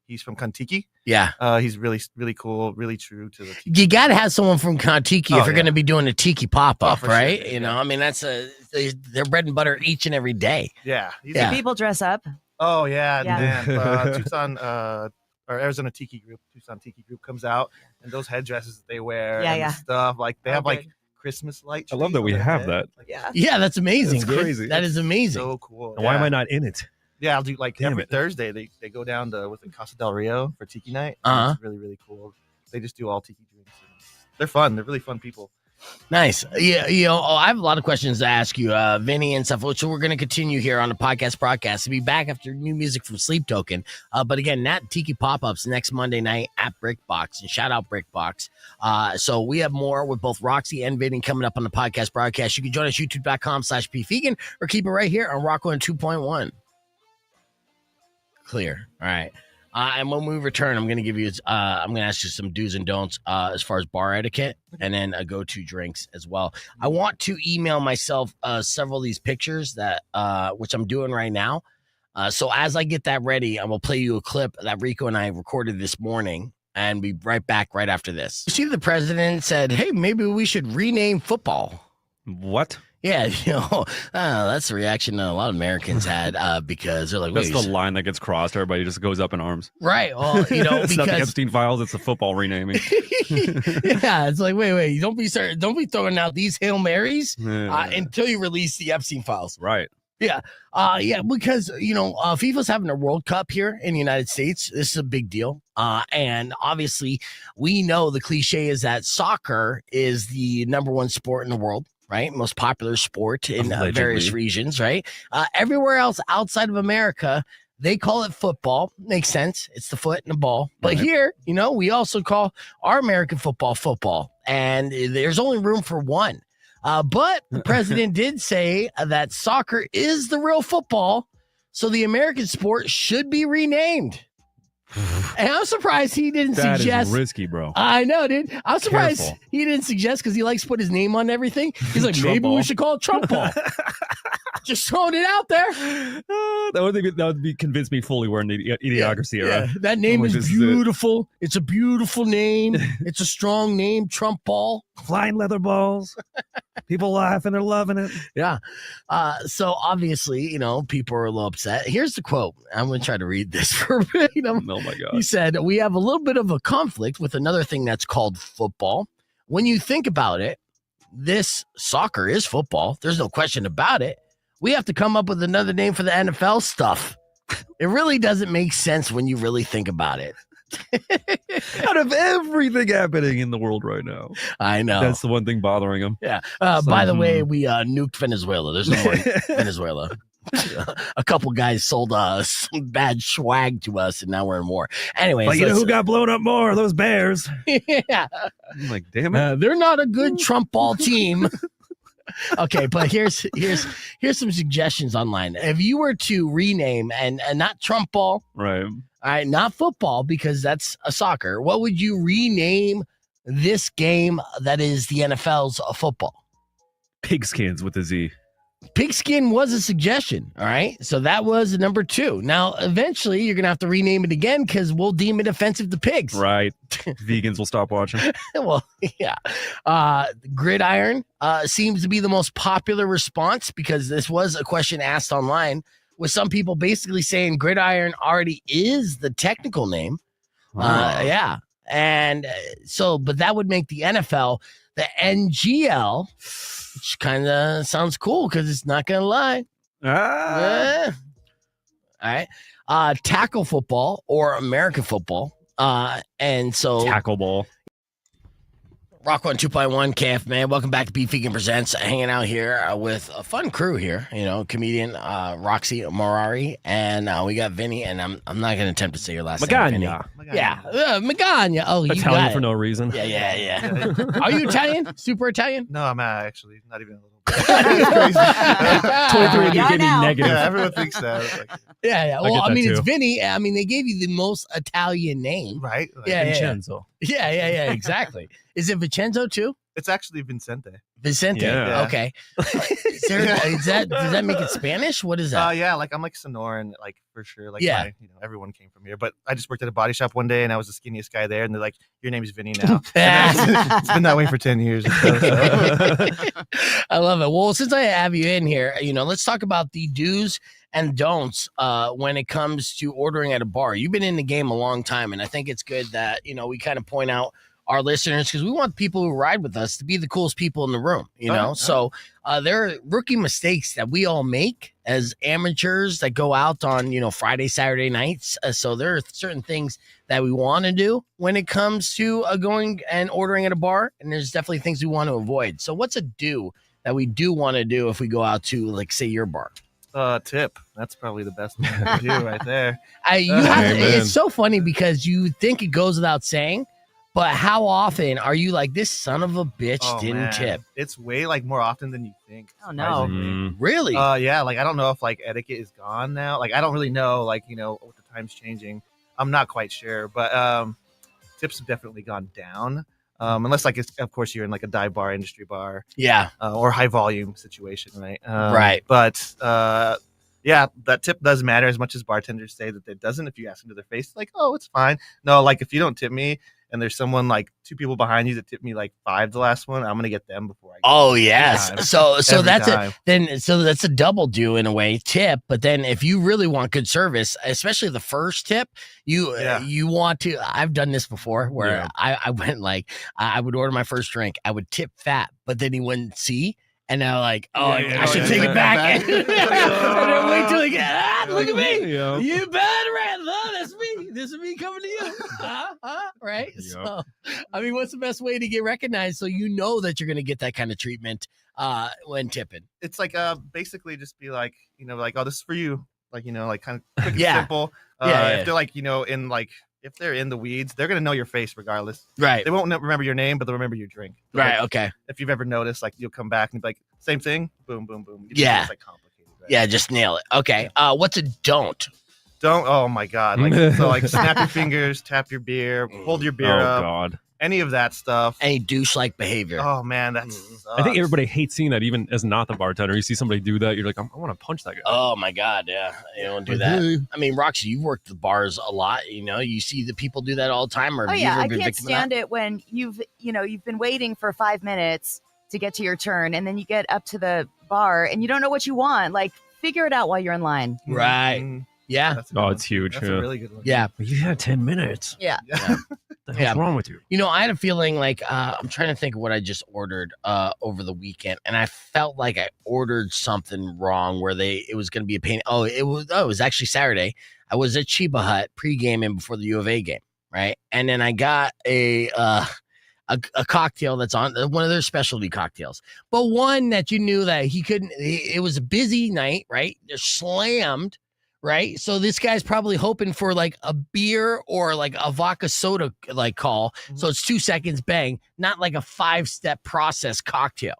he's from Kontiki. Yeah. He's really, really cool, really true to the Tiki. You got to have someone from Kontiki Oh, if you're yeah. going to be doing a Tiki Pop-Up, Oh, for right? sure. You know, I mean, that's their bread and butter each and every day. Yeah. He's Yeah. People dress up. Oh yeah, Yeah. man. Tucson, our Arizona Tiki group, Tucson Tiki group comes out, and those headdresses that they wear, Yeah, and yeah. the stuff like they Oh, have like good. Christmas lights. I love that we have that. Yeah. Yeah, that's amazing, That's dude. crazy. That is amazing. So cool. And why am Yeah. I not in it? Yeah, I'll do like Damn every it. Thursday. They go down to Casa del Rio for Tiki night. Uh-huh. It's really, really cool. They just do all Tiki drinks. And they're fun. They're really fun people. Nice. Yeah, I have a lot of questions to ask you, Vinny and stuff, which we're going to continue here on the podcast broadcast. To be back after new music from Sleep Token. But again, that Tiki Pop-Ups next Monday night at Brickbox. And shout out Brickbox. So we have more with both Roxy and Vinny coming up on the podcast broadcast. You can join us youtube.com/pvegan or keep it right here on Rock 102.1. Clear. All right. And when we return, I'm going to give you, I'm going to ask you some do's and don'ts as far as bar etiquette, and then go-to drinks as well. I want to email myself several of these pictures that, which I'm doing right now. So as I get that ready, I will play you a clip that Rico and I recorded this morning, and be right back right after this. You see, the president said, "Hey, maybe we should rename football." What? Yeah, that's the reaction that a lot of Americans had because they're like, that's the line that gets crossed. Everybody just goes up in arms. Right. Well, it's because not the Epstein files. It's the football renaming. Yeah, it's like, wait, don't be throwing out these Hail Marys until you release the Epstein files. Right. Yeah. Because, FIFA's having a World Cup here in the United States. This is a big deal. And obviously, we know the cliche is that soccer is the number one sport in the world. Right, most popular sport in various regions. Right, everywhere else outside of America, they call it football. Makes sense. It's the foot and the ball. But here, we also call our American football, and there's only room for one. But the president did say that soccer is the real football, so the American sport should be renamed. And I'm surprised he didn't suggest. That is risky, bro. I know, dude. I'm surprised Careful. he didn't suggest because he likes to put his name on everything. He's like, maybe we should call it Trump ball. Just throwing it out there. That would convince me fully we're in the idiocracy era. Yeah. That name is beautiful. It's a beautiful name. It's a strong name, Trump ball. Flying leather balls. People laughing, they're loving it. Yeah. So obviously, people are a little upset. Here's the quote. I'm going to try to read this verbatim. Oh my God. He said, "We have a little bit of a conflict with another thing that's called football. When you think about it, this soccer is football. There's no question about it. We have to come up with another name for the NFL stuff. It really doesn't make sense when you really think about it." Out of everything happening in the world right now, I know. That's the one thing bothering him. Yeah. By the way, we nuked Venezuela. There's no more Venezuela. A couple guys sold some bad swag to us, and now we're in war. Anyway, but you know who got blown up more? Those Bears. Yeah. I'm like, damn it. They're not a good Trump ball team. Okay, but here's some suggestions online. If you were to rename and not Trump ball, right? All right, not football because that's a soccer. What would you rename this game that is the NFL's football? Pigskins with a Z. Pigskin was a suggestion. All right, so that was number 2. Now, eventually, you're gonna have to rename it again because we'll deem it offensive to pigs. Right. Vegans will stop watching. Well, yeah. Gridiron seems to be the most popular response because this was a question asked online, with some people basically saying gridiron already is the technical name. Yeah. And but that would make the NFL the NGL, which kind of sounds cool because it's not going to lie. Yeah. All right. Tackle football or American football. And so tackle ball. Rock 102.1 KF, man. Welcome back to Beef Vegan Presents. Hanging out here with a fun crew here. comedian Roxi Merari, and we got Vinny. And I'm not going to attempt to say your last name. Vinny. Yeah, Magana. Oh, you Italian got it. for no reason. Yeah. Are you Italian? Super Italian? No, I'm actually not even a little bit. It's crazy. 23 you gave me negative. Yeah, everyone thinks that. Yeah. Well, I mean, it's too. Vinny. I mean, they gave you the most Italian name. Right? Yeah. Vincenzo. Yeah, exactly. Is it Vincenzo too? It's actually Vicente. Vicente. Yeah. Okay. Does that make it Spanish? What is that? Yeah, like I'm like Sonoran, like for sure. Like everyone came from here. But I just worked at a body shop one day and I was the skinniest guy there, and they're like, "Your name's Vinny now." It's been that way for 10 years. So. I love it. Well, since I have you in here, let's talk about the do's and don'ts when it comes to ordering at a bar. You've been in the game a long time, and I think it's good that we kind of point out our listeners, because we want people who ride with us to be the coolest people in the room, So there are rookie mistakes that we all make, as amateurs that go out on, Friday, Saturday nights. So there are certain things that we want to do when it comes to going and ordering at a bar. And there's definitely things we want to avoid. So what's a do that we do want to do if we go out to, like, say, your bar? Tip. That's probably the best thing to do right there. It's so funny because you think it goes without saying, but how often are you like, this son of a bitch didn't tip? It's way more often than you think. Oh no. Really? Yeah, I don't know if etiquette is gone now. I don't really know what the time's changing. I'm not quite sure, but tips have definitely gone down. Unless of course you're in a dive bar, industry bar, Yeah. or high volume situation, right? Right. But yeah, that tip does matter as much as bartenders say that it doesn't. If you ask them to their face, oh, it's fine. No, if you don't tip me and there's someone two people behind you that tipped me $5 the last one, I'm gonna get them before I get Oh them. yes. Every So time. that's Every time. so that's a double do in a way, tip. But then if you really want good service, especially the first tip, you want to. I've done this before where I went I would order my first drink, I would tip fat, but then he wouldn't see. And now, I should take it back. And then wait till he gets, look at me. Yeah. You better rat. That's me. This is me coming to you. Right? Yep. So, I mean, what's the best way to get recognized so you know that you're going to get that kind of treatment when tipping? It's basically just be oh, this is for you. Kind of quick and Yeah. simple. Yeah. If they're if they're in the weeds, they're gonna know your face regardless. Right. They won't remember your name, but they'll remember your drink. Right. Okay. If you've ever noticed, you'll come back and be same thing. Boom, boom, boom. Yeah. It's complicated. Right? Yeah. Just nail it. Okay. What's a don't? Don't. Oh my God. Snap your fingers, tap your beer, hold your beer up. God. Any of that stuff. Any douche-like behavior. Oh man, that's. I think everybody hates seeing that, even as not the bartender. You see somebody do that, you're like, I want to punch that guy. Oh my God, yeah, you don't do that. I mean, Roxy, you've worked the bars a lot. You see the people do that all the time. Or Oh have you yeah, ever I been can't victim of that? stand it when you've been waiting for 5 minutes to get to your turn, and then you get up to the bar and you don't know what you want. Figure it out while you're in line. Right. Mm, Yeah. that's a good one. It's huge. That's yeah. a really good one. Yeah. You had 10 minutes. Yeah. What the hell's wrong with you? I had a feeling I'm trying to think of what I just ordered over the weekend, and I felt like I ordered something wrong where it was going to be a pain. It was actually Saturday. I was at Chiba Hut pre-gaming before the U of A game, right? And then I got a cocktail that's on one of their specialty cocktails, but one that you knew that he couldn't. It was a busy night, right? They're slammed. Right. So this guy's probably hoping for a beer or a vodka soda call. So it's 2 seconds, bang, not a 5-step process cocktail.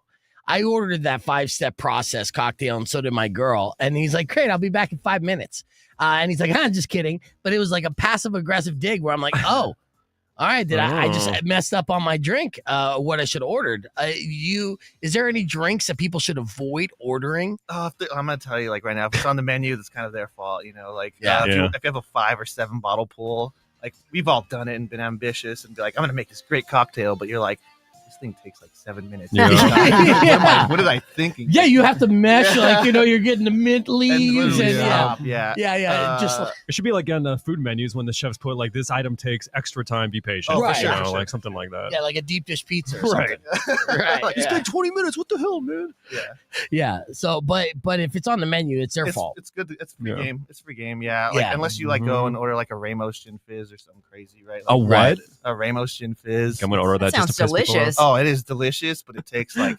I ordered that 5-step process cocktail and so did my girl. And he's like, great, I'll be back in 5 minutes. And he's like, just kidding. But it was a passive aggressive dig where I'm like, oh, all right, I just messed up on my drink, what I should have ordered. Is there any drinks that people should avoid ordering? I'm gonna tell you, right now, if it's on the menu, that's kind of their fault. If you have a 5 or 7 bottle pool, we've all done it and been ambitious and be like, I'm gonna make this great cocktail, but you're like, this thing takes 7 minutes. Yeah. I'm like, what was I thinking? Yeah, you have to mesh you're getting the mint leaves and yeah. just It should be on the food menus when the chefs put this item takes extra time, be patient. Oh, for sure, for sure. Something like that. like a deep dish pizza or Right. something. Right. It's Yeah. been 20 minutes. What the hell, man? Yeah. Yeah. So, but if it's on the menu, it's their fault. It's good. It's free Yeah. game. It's free game. Yeah. Yeah. Unless you go and order a Ramos gin fizz or something crazy, right? A what? Right. A Ramos gin fizz. I'm gonna order that That just to sounds piss people off. delicious. Oh, it is delicious, but it takes 10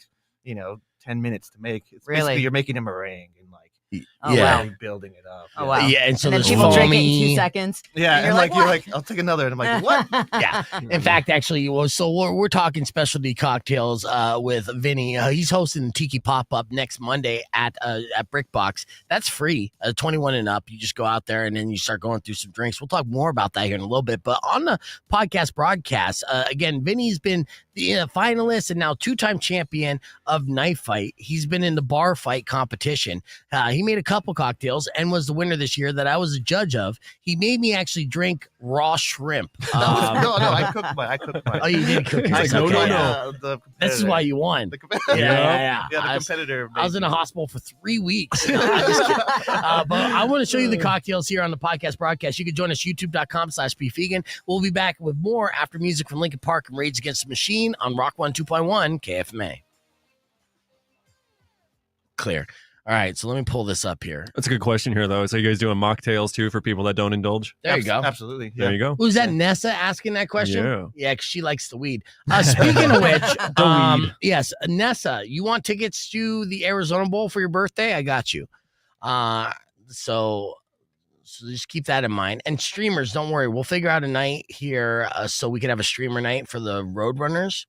minutes to make. It's Really? basically you're making a meringue and Oh, Yeah. wow. really building it up. Oh, wow. Yeah, and so And then there's people drink it in foamy. 2 seconds. Yeah, And and, you're you're like, like, I'll take another, and I'm like, what? Yeah. In fact, actually, so we're talking specialty cocktails with Vinny. He's hosting Tiki Pop-Up next Monday at Brickbox. That's free, 21 and up. You just go out there and then you start going through some drinks. We'll talk more about that here in a little bit. But on the podcast broadcast, again, Vinny's been the finalist and now 2-time champion of Knife Fight. He's been in the bar fight competition. He made a couple cocktails and was the winner this year that I was a judge of. He made me actually drink raw shrimp. No, I cooked mine. Oh, you did cook I yours. cooked Okay. mine, This is why you won. The competitor. Yeah. Yeah, the I was- competitor. I was in a made me. hospital for 3 weeks. No, I'm just kidding. But I want to show you the cocktails here on the podcast broadcast. You can join us, youtube.com/beefvegan. We'll be back with more after music from Linkin Park and Rage Against the Machine on Rock 102.1 KFMA. Clear. All right, so let me pull this up here. That's a good question here, though. So you guys doing mocktails too for people that don't indolge? There you go. Absolutely. There you go. Who's that? Nessa asking that question? Yeah. Yeah, because she likes the weed. Speaking of which, weed. yes, Nessa, you want tickets to the Arizona Bowl for your birthday? I got you. So just keep that in mind. And streamers, don't worry. We'll figure out a night here so we can have a streamer night for the Roadrunners.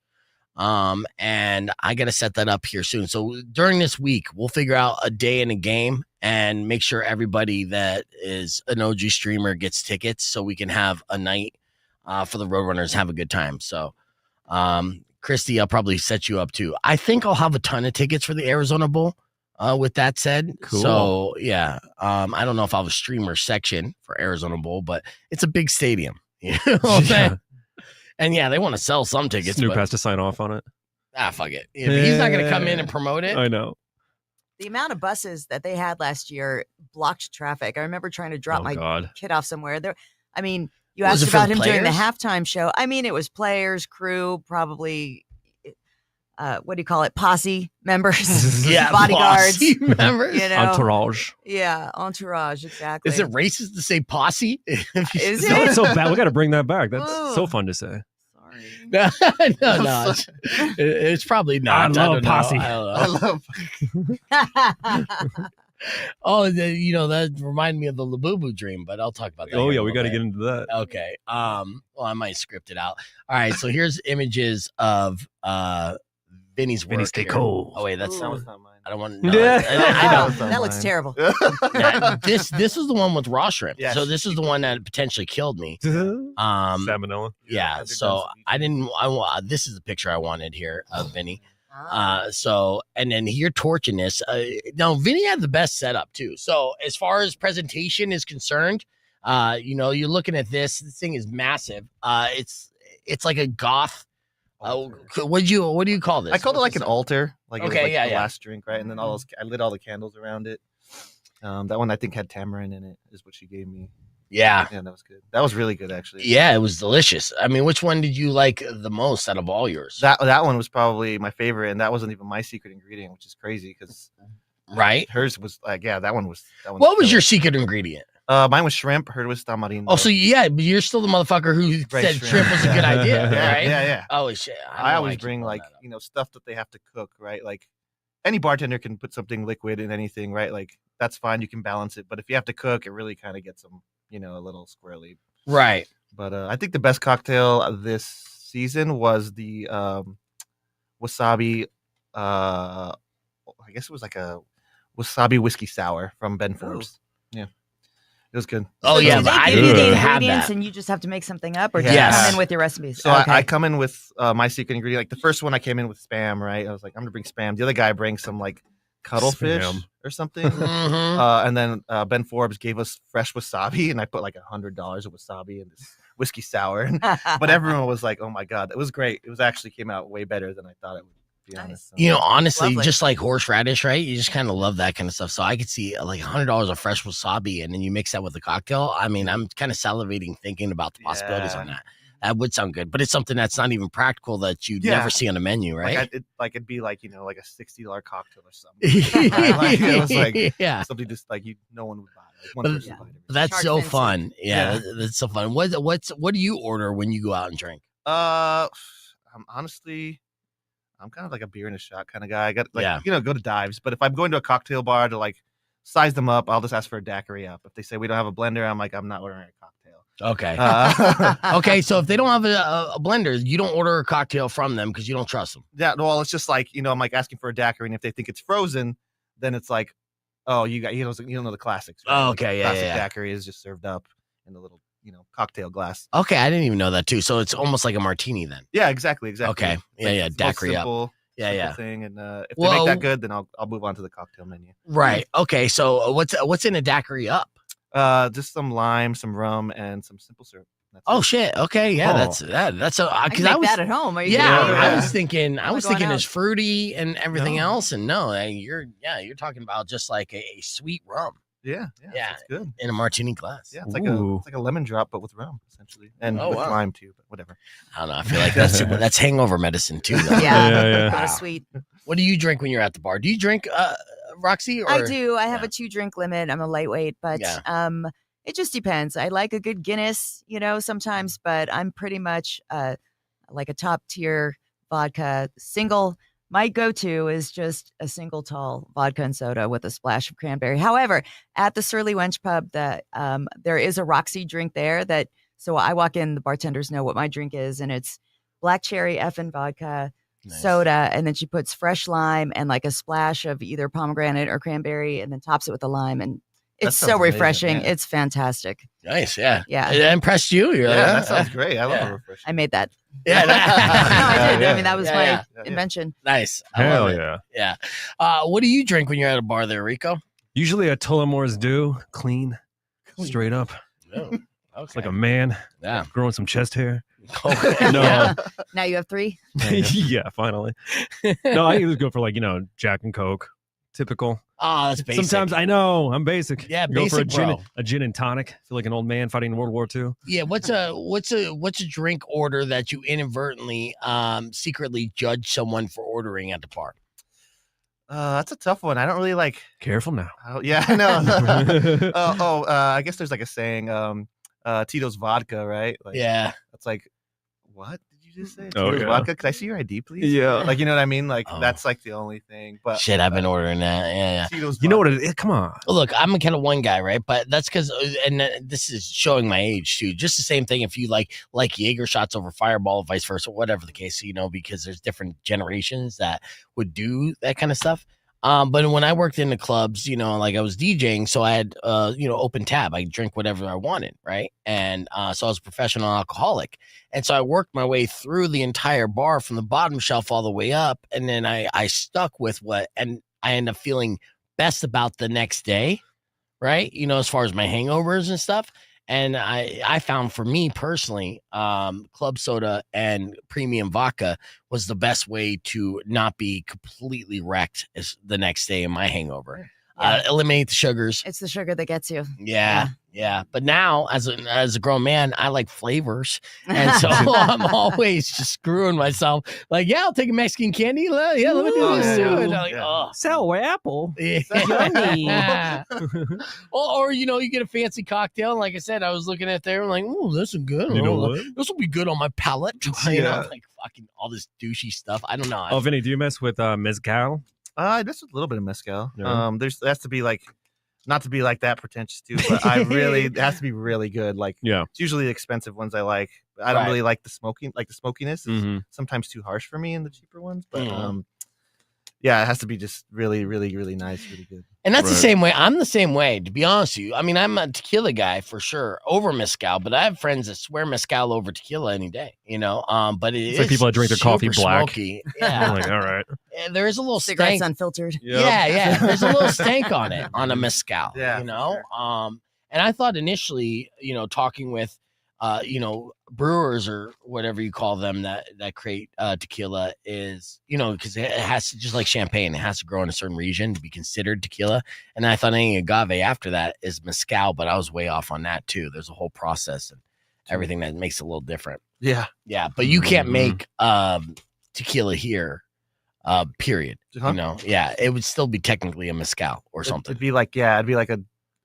And I got to set that up here soon. So during this week, we'll figure out a day and a game and make sure everybody that is an OG streamer gets tickets so we can have a night for the Roadrunners, have a good time. So, Christy, I'll probably set you up too. I think I'll have a ton of tickets for the Arizona Bowl. With that said, Cool. So yeah, I don't know if I'll have a streamer section for Arizona Bowl, but it's a big stadium. You know what I'm saying? And yeah, they want to sell some tickets. Snoop but, has to sign off on it. fuck it. He's not going to come in and promote it. I know. The amount of buses that they had last year blocked traffic. I remember trying to drop my God. kid off somewhere. There, I mean, you Was asked it for about the him during the players? halftime show. I mean, it was players, crew, probably. What do you call it? Posse members, Yeah, bodyguards. posse members. You know, Entourage. Yeah, entourage. Exactly. Is it racist to say posse? Is It's it? so bad. We got to bring that back. That's Ooh. so fun to say. Sorry. no, it's probably not. I love don't know. posse. I don't know. Oh, that reminded me of the Labubu dream, but I'll talk about that. Oh here yeah, in a we got to little get into that. bit. Okay. Well, I might script it out. All right. So here's images of Vinny's work. Vinny's take here. hold. Oh wait, that's Ooh. That was not mine. I don't want. No, Yeah. I Wow, don't. that looks terrible. Yeah, this is the one with raw shrimp. Yes. So this is the one that potentially killed me. Salmonella. Yeah. I've So done some I didn't. This is the picture I wanted here of Vinny. Ah. So and then you're torching this. Now Vinny had the best setup too. So as far as presentation is concerned, you're looking at this. This thing is massive. It's like a goth. What do you call this? I called it What's like an this? altar. Like it was Okay, like yeah, the yeah. last drink, right? And then all those, I lit all the candles around it. That one I think had tamarind in it, is what she gave me. Yeah. Yeah, that was good. That was really good, actually. Yeah, it was delicious. I mean, which one did you like the most out of all yours? That one was probably my favorite, and that wasn't even my secret ingredient, which is crazy because Right. hers was like, yeah, that one was. What was your secret ingredient? Mine was shrimp. Hers was tamarindo. Oh, so yeah, but you're still the motherfucker who Right, said shrimp was a good Yeah. idea, yeah, right? yeah. Oh shit! I always bring like stuff that they have to cook, right? Like any bartender can put something liquid in anything, right? Like that's fine, you can balance it. But if you have to cook, it really kind of gets them, a little squirrely. right. But I think the best cocktail this season was the wasabi. I guess it was like a wasabi whiskey sour from Ben Forbes. Yeah, it was good. Oh So yeah, do but they I give you didn't the even have ingredients that. and you just have to make something up, or do Yes. you come in with your recipes? So I come in with my secret ingredient. Like the first one, I came in with spam, right? I was like, I'm gonna bring spam. The other guy brings some like cuttlefish Spam. or something. Mhm. And then Ben Forbes gave us fresh wasabi, and I put like $100 of wasabi in this whiskey sour. But everyone was like, "Oh my god, it was great! It was actually came out way better than I thought it would." Be Nice. honest. So- Honestly, Lovely. just like horseradish, right? You just kind of love that kind of stuff. So I could see like $100 of fresh wasabi, and then you mix that with a cocktail. I mean, I'm kind of salivating thinking about the possibilities on Yeah. that. That would sound good, but it's something that's not even practical that you'd Yeah. never see on a menu, right? it'd be like like a $60 cocktail or something. Like, it was like yeah. something just like no one would buy. Like one But- person would buy it. That's Shark so fin soup. fun. Yeah, Yeah. that's so fun. What do you order when you go out and drink? I'm kind of like a beer and a shot kind of guy. I got like Yeah. go to dives, but if I'm going to a cocktail bar to like size them up, I'll just ask for a daiquiri up. If they say we don't have a blender, I'm like, I'm not ordering a cocktail. Okay. Uh, Okay, so if they don't have a blender, you don't order a cocktail from them because you don't trust them. Yeah, well, it's just like I'm like asking for a daiquiri, and if they think it's frozen, then it's like, oh, you don't know the classics. Oh, Like, okay, yeah, classic yeah. daiquiri is just served up in a little cocktail glass. Okay, I didn't even know that too. So it's almost like a martini then. Yeah, exactly. Okay, yeah, Like, yeah, it's the most daiquiri up. simple, Yeah, simple yeah. thing, and if they Well- make that good, then I'll move on to the cocktail menu. Right. Okay. So what's in a daiquiri up? Just some lime, some rum, and some simple syrup. That's Oh it. shit. Okay. Yeah. Oh. That's a I can because make I was that at home. Are you yeah, kidding me? I Yeah. was thinking am I going it's out? fruity and everything No. else, and no, you're talking about just like a sweet rum Yeah, Yeah. it's good. in a martini glass. Yeah, it's Ooh. like a lemon drop, but with rum essentially, and Oh, with wow. lime too. But whatever. I don't know. I feel like that's hangover medicine too. Though. Yeah, Yeah, yeah. not a sweet. What do you drink when you're at the bar? Do you drink Roxy? Or? I do. I have Yeah. a 2-drink limit. I'm a lightweight, but it just depends. I like a good Guinness, sometimes, but I'm pretty much like a top tier vodka single. My go-to is just a single tall vodka and soda with a splash of cranberry. However, at the Surly Wench Pub, there is a Roxy drink there so I walk in, the bartenders know what my drink is, and it's black cherry effing vodka, soda, and then she puts fresh lime and like a splash of either pomegranate or cranberry, and then tops it with the lime, and it's so sounds amazing, refreshing. yeah. It's fantastic. Nice, yeah. Yeah. It impressed you? You're like, that sounds great. I love a refreshing. I made that. Yeah. No, I did. Yeah. I mean, that was Yeah, my yeah. invention. Nice. I Hell love it. yeah. Yeah. What do you drink when you're at a bar there, Rico? Usually a Tullamore's Dew, clean, straight up. Oh, okay. It's like a man Yeah. growing some chest hair. Okay. No. Yeah. Now you have 3. Yeah, finally. No, I usually go for Jack and Coke. Typical. Oh, that's basic. Sometimes I know I'm basic. Yeah, go for basic, bro. a gin and tonic. Feel like an old man fighting in World War II. Yeah, what's a drink order that you inadvertently secretly judge someone for ordering at the bar? That's a tough one. I don't really like. Careful now. Yeah, I know. I guess there's like a saying, Tito's vodka, right? Like, Yeah. That's like, what did you just say? Oh, Tito's yeah. vodka? Could I see your ID, please? Yeah. Like, you know what I mean? Like, Oh. that's like the only thing. But Shit, I've been ordering that. Yeah. Tito's You know what vodka. it is? Come on. Look, I'm a kind of one guy, right? But that's because, and this is showing my age too. Just the same thing if you like Jaeger shots over Fireball, vice versa, whatever the case, because there's different generations that would do that kind of stuff. But when I worked in the clubs, like I was DJing, so I had, open tab. I drink whatever I wanted, right? And so I was a professional alcoholic. And so I worked my way through the entire bar from the bottom shelf all the way up. And then I stuck with and I end up feeling best about the next day, right? As far as my hangovers and stuff. And I found for me personally, club soda and premium vodka was the best way to not be completely wrecked the next day in my hangover. Yeah. Eliminate the sugars. It's the sugar that gets you. Yeah. But now, as a grown man, I like flavors, and so I'm always just screwing myself. Like, yeah, I'll take a Mexican candy. Let me do this too. And I'm like, oh, Sour apple. yeah. or you get a fancy cocktail. And like I said, I was looking at there, like, oh, this is good. You know what? This will be good on my palate. Yeah. Like fucking all this douchey stuff. I don't know. Oh, Vinny, do you mess with mezcal? Just a little bit of mezcal. Yeah. There has to be like, not to be like that pretentious too, but it has to be really good. Like, Yeah. it's usually the expensive ones I like. But I don't Right. really like the smoking. Like the smokiness is Mhm. sometimes too harsh for me in the cheaper ones. But Mhm. yeah, it has to be just really, really, really nice, really good. And that's the Right. same way. I'm the same way, to be honest with you. I mean, I'm a tequila guy for sure over mezcal, but I have friends that swear mezcal over tequila any day, but It's like people that drink their coffee super black. Smoky. I'm Yeah. like, all right. And there is a little Cigarettes stank. unfiltered. Yeah. There's a little stank on it, on a mezcal, Yeah, for sure. And I thought initially, talking with, brewers or whatever you call them that create tequila is, because it has to, just like champagne, it has to grow in a certain region to be considered tequila. And I thought any agave after that is mezcal, but I was way off on that too. There's a whole process and everything that makes it a little different. Yeah. Yeah, but you can't Mhm. make tequila here, period. Huh? Yeah, it would still be technically a mezcal or something. It'd be like a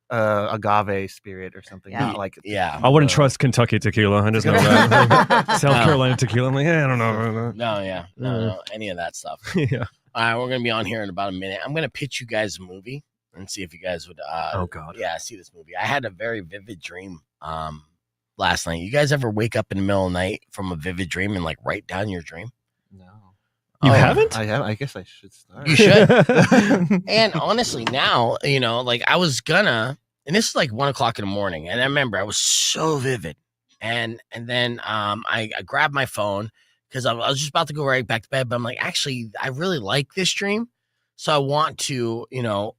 agave spirit or something. Yeah. Not like Yeah. I wouldn't trust Kentucky tequila. I just know that. South No. Carolina tequila. I'm like, I don't know. No, any of that stuff. Yeah. All right, we're gonna be on here in about a minute. I'm gonna pitch you guys a movie and see if you guys would. Oh God. Yeah, see this movie. I had a very vivid dream last night. You guys ever wake up in the middle of the night from a vivid dream and like write down your dream? No. You Oh, haven't? I have. I guess I should start. You should. And honestly, now like I was gonna, and this is like 1 o'clock in the morning, and I remember I was so vivid, and then I grabbed my phone because I was just about to go right back to bed, but I'm like, actually, I really like this dream, so I want to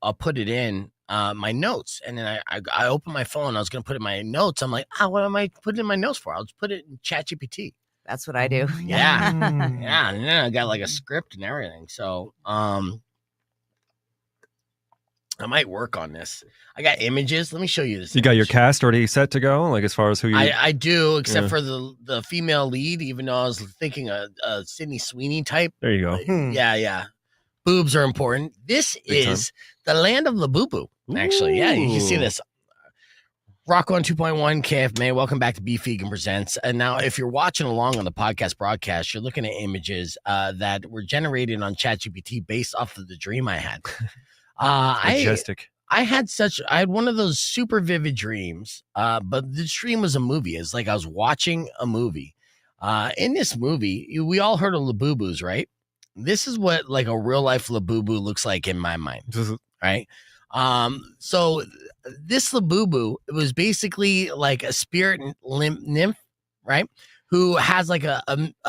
I'll put it in my notes, and then I opened my phone. I was gonna put it in my notes. I'm like, what am I putting in my notes for? I'll just put it in ChatGPT. That's what I do. Yeah. Mm. Yeah, and then I got like a script and everything. So I might work on this. I got images. Let me show you this. You got your image. cast already set to go, like as far as who you. I do, except Yeah. for the female lead, even though I was thinking a Sydney Sweeney type. There you go. Hmm. Yeah. boobs are important. This Big is the land of Labubu. Actually, yeah, you can see this. Rock on 2.1 KFMA. Welcome back to Beef Vegan Presents. And now, if you're watching along on the podcast broadcast, you're looking at images that were generated on ChatGPT based off of the dream I had. Majestic. I had one of those super vivid dreams, but the dream was a movie. It's like I was watching a movie. In this movie, we all heard of Labubus, right? This is what like a real life Labubu looks like in my mind, right? So this Labubu was basically like a spirit nymph, right? Who has like a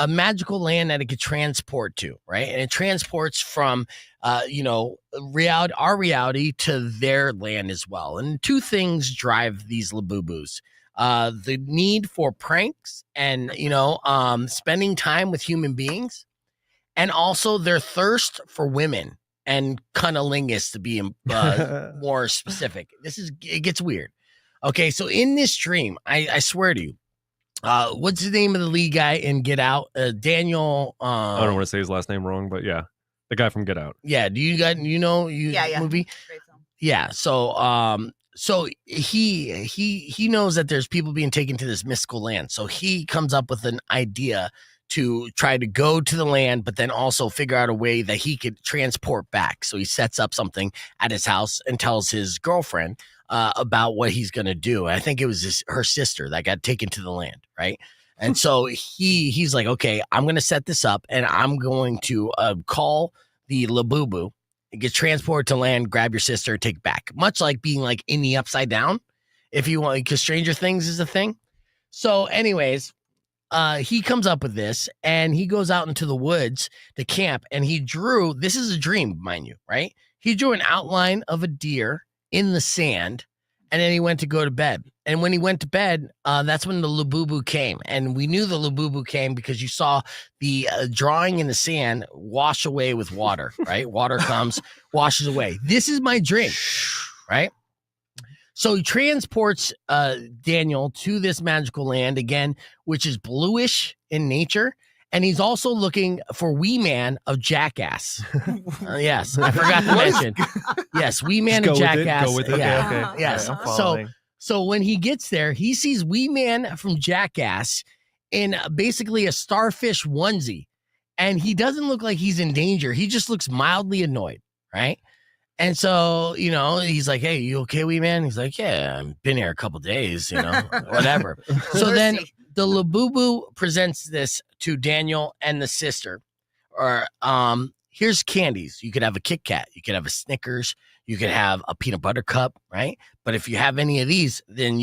magical land that it could transport to, right? And it transports from, our reality to their land as well. And two things drive these Labubus. The need for pranks and, spending time with human beings, and also their thirst for women and cunnilingus, to be more specific. It gets weird. Okay, so in this dream, I swear to you, what's the name of the lead guy in Get Out? Daniel. I don't want to say his last name wrong, but yeah, the guy from Get Out. Yeah, do you guys Yeah. movie? Great film. Yeah, so he knows that there's people being taken to this mystical land. So he comes up with an idea to try to go to the land, but then also figure out a way that he could transport back. So he sets up something at his house and tells his girlfriend about what he's going to do. And I think it was her sister that got taken to the land, right? And so he's like, okay, I'm going to set this up and I'm going to call the Labubu, get transported to land, grab your sister, take back. Much like being like in the upside down, if you want, because Stranger Things is a thing. So anyways, he comes up with this and he goes out into the woods to camp and he drew, this is a dream, mind you, right? He drew an outline of a deer in the sand and then he went to go to bed. And when he went to bed, that's when the Labubu came. And we knew the Labubu came because you saw the drawing in the sand wash away with water, right? Water comes, washes away. This is my dream, right? So he transports Daniel to this magical land again, which is bluish in nature. And he's also looking for Wee Man of Jackass. Yes, I forgot to mention. Yes, Wee Man of Jackass. Go with it. Yeah. Okay. Yes. I'm following. So when he gets there, he sees Wee Man from Jackass in basically a starfish onesie. And he doesn't look like he's in danger. He just looks mildly annoyed, right? And so, he's like, hey, you okay, Wee Man? He's like, yeah, I've been here a couple days, whatever. So then the Labubu presents this to Daniel and the sister. Or here's candies. You could have a Kit Kat. You could have a Snickers. You could have a peanut butter cup, right? But if you have any of these, then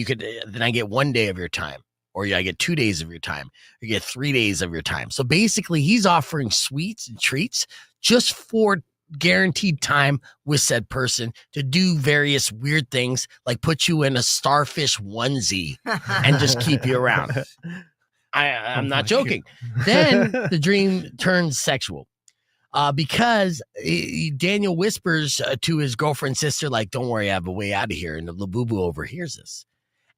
I get 1 day of your time. Or I get 2 days of your time. You get 3 days of your time. So basically, he's offering sweets and treats just for guaranteed time with said person to do various weird things, like put you in a starfish onesie and just keep you around. I'm not joking. Then the dream turns sexual because Daniel whispers to his girlfriend's sister, like, don't worry, I have a way out of here. And the Labubu overhears this.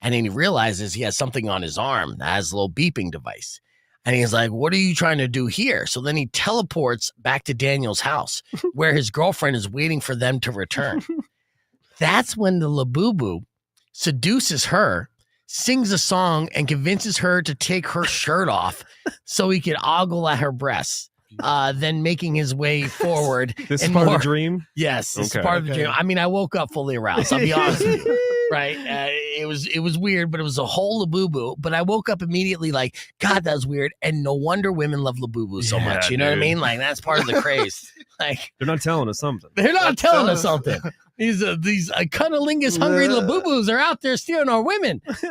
And then he realizes he has something on his arm that has a little beeping device. And he's like, what are you trying to do here? So then he teleports back to Daniel's house where his girlfriend is waiting for them to return. That's when the Labubu seduces her, sings a song, and convinces her to take her shirt off so he can ogle at her breasts. Then making his way forward. This is part of the dream? Yes, this is part of the dream. I mean, I woke up fully aroused. I'll be honest with you. Right. It was weird, but it was a whole Labubu. But I woke up immediately like, God, that was weird. And no wonder women love Labubu so much. You know what I mean? Like, that's part of the craze. Like, they're not telling us something. They're not telling us something. These cunnilingus hungry Labubus are out there stealing our women. This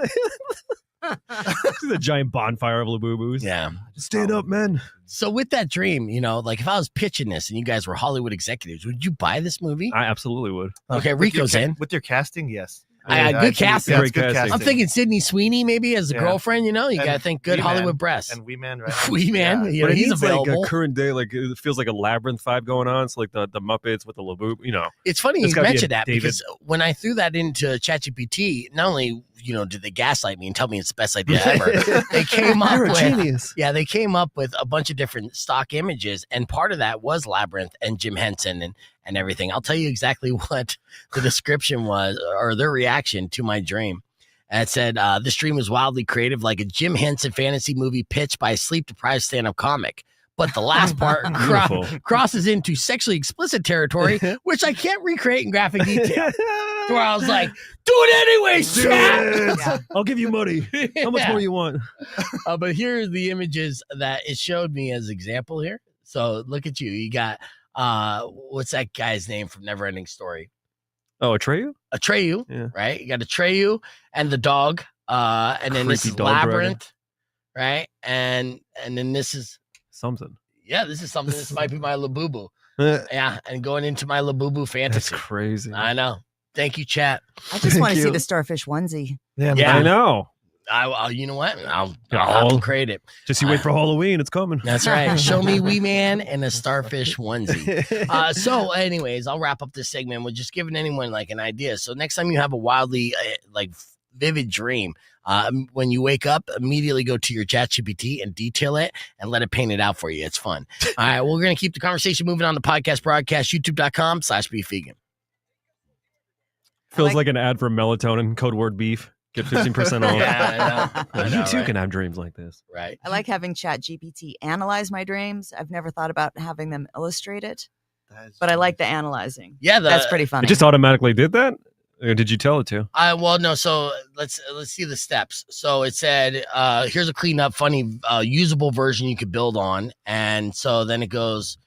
is a giant bonfire of Labubus. Yeah. Stand up, men. So with that dream, like if I was pitching this and you guys were Hollywood executives, would you buy this movie? I absolutely would. Okay, Rico's in. With your casting, yes. Good casting. Yeah, it's good casting. I'm thinking Sydney Sweeney maybe as a girlfriend. You got to think good Wee-Man. Hollywood breasts. And Wee Man, right? Wee Man, But it he's needs available. like a current day, like it feels like a labyrinth vibe going on. So like the Muppets with the Labubu, It's funny It's you gotta be a mentioned that David. because when I threw that into ChatGPT, not only did they gaslight me and tell me it's the best idea ever? They came up You're a with genius. Yeah, they came up with a bunch of different stock images, and part of that was Labyrinth and Jim Henson and everything. I'll tell you exactly what the description was, or their reaction to my dream. And it said, this dream was wildly creative, like a Jim Henson fantasy movie pitched by a sleep-deprived stand-up comic. But the last part crosses into sexually explicit territory, which I can't recreate in graphic detail. So where I was like, do it anyways, chat. Yeah. I'll give you money. How much more you want? But here are the images that it showed me as example here. So look at you. You got, what's that guy's name from Neverending Story? Oh, Atreyu? Atreyu, Yeah. right? You got Atreyu and the dog. And then this Creepy is dog Labyrinth, right? And then this is, Something. yeah, this is something. This might be my Labubu. Yeah, and going into my Labubu That's fantasy. crazy. I know. Thank you, chat. I just want to Thank see you. the starfish onesie. Yeah. I know. I'll you know what? I'll have to create it. Just you wait for Halloween. It's coming. That's right. Show me Wee Man and a starfish onesie. So, anyways, I'll wrap up this segment with just giving anyone like an idea. So, next time you have a wildly vivid dream, when you wake up, immediately go to your ChatGPT and detail it and let it paint it out for you. It's fun. All right, we're gonna keep the conversation moving on the podcast broadcast, youtube.com/beefvegan. Feels like an ad for melatonin, code word beef. Get 15% off. Yeah, I know. You too can have dreams like this. Right. I like having ChatGPT analyze my dreams. I've never thought about having them illustrate it, but I like the analyzing. Yeah, That's pretty funny. It just automatically did that? Or did you tell it to? Well, no. So let's see the steps. So it said, here's a clean up, funny, usable version you could build on. And so then it goes,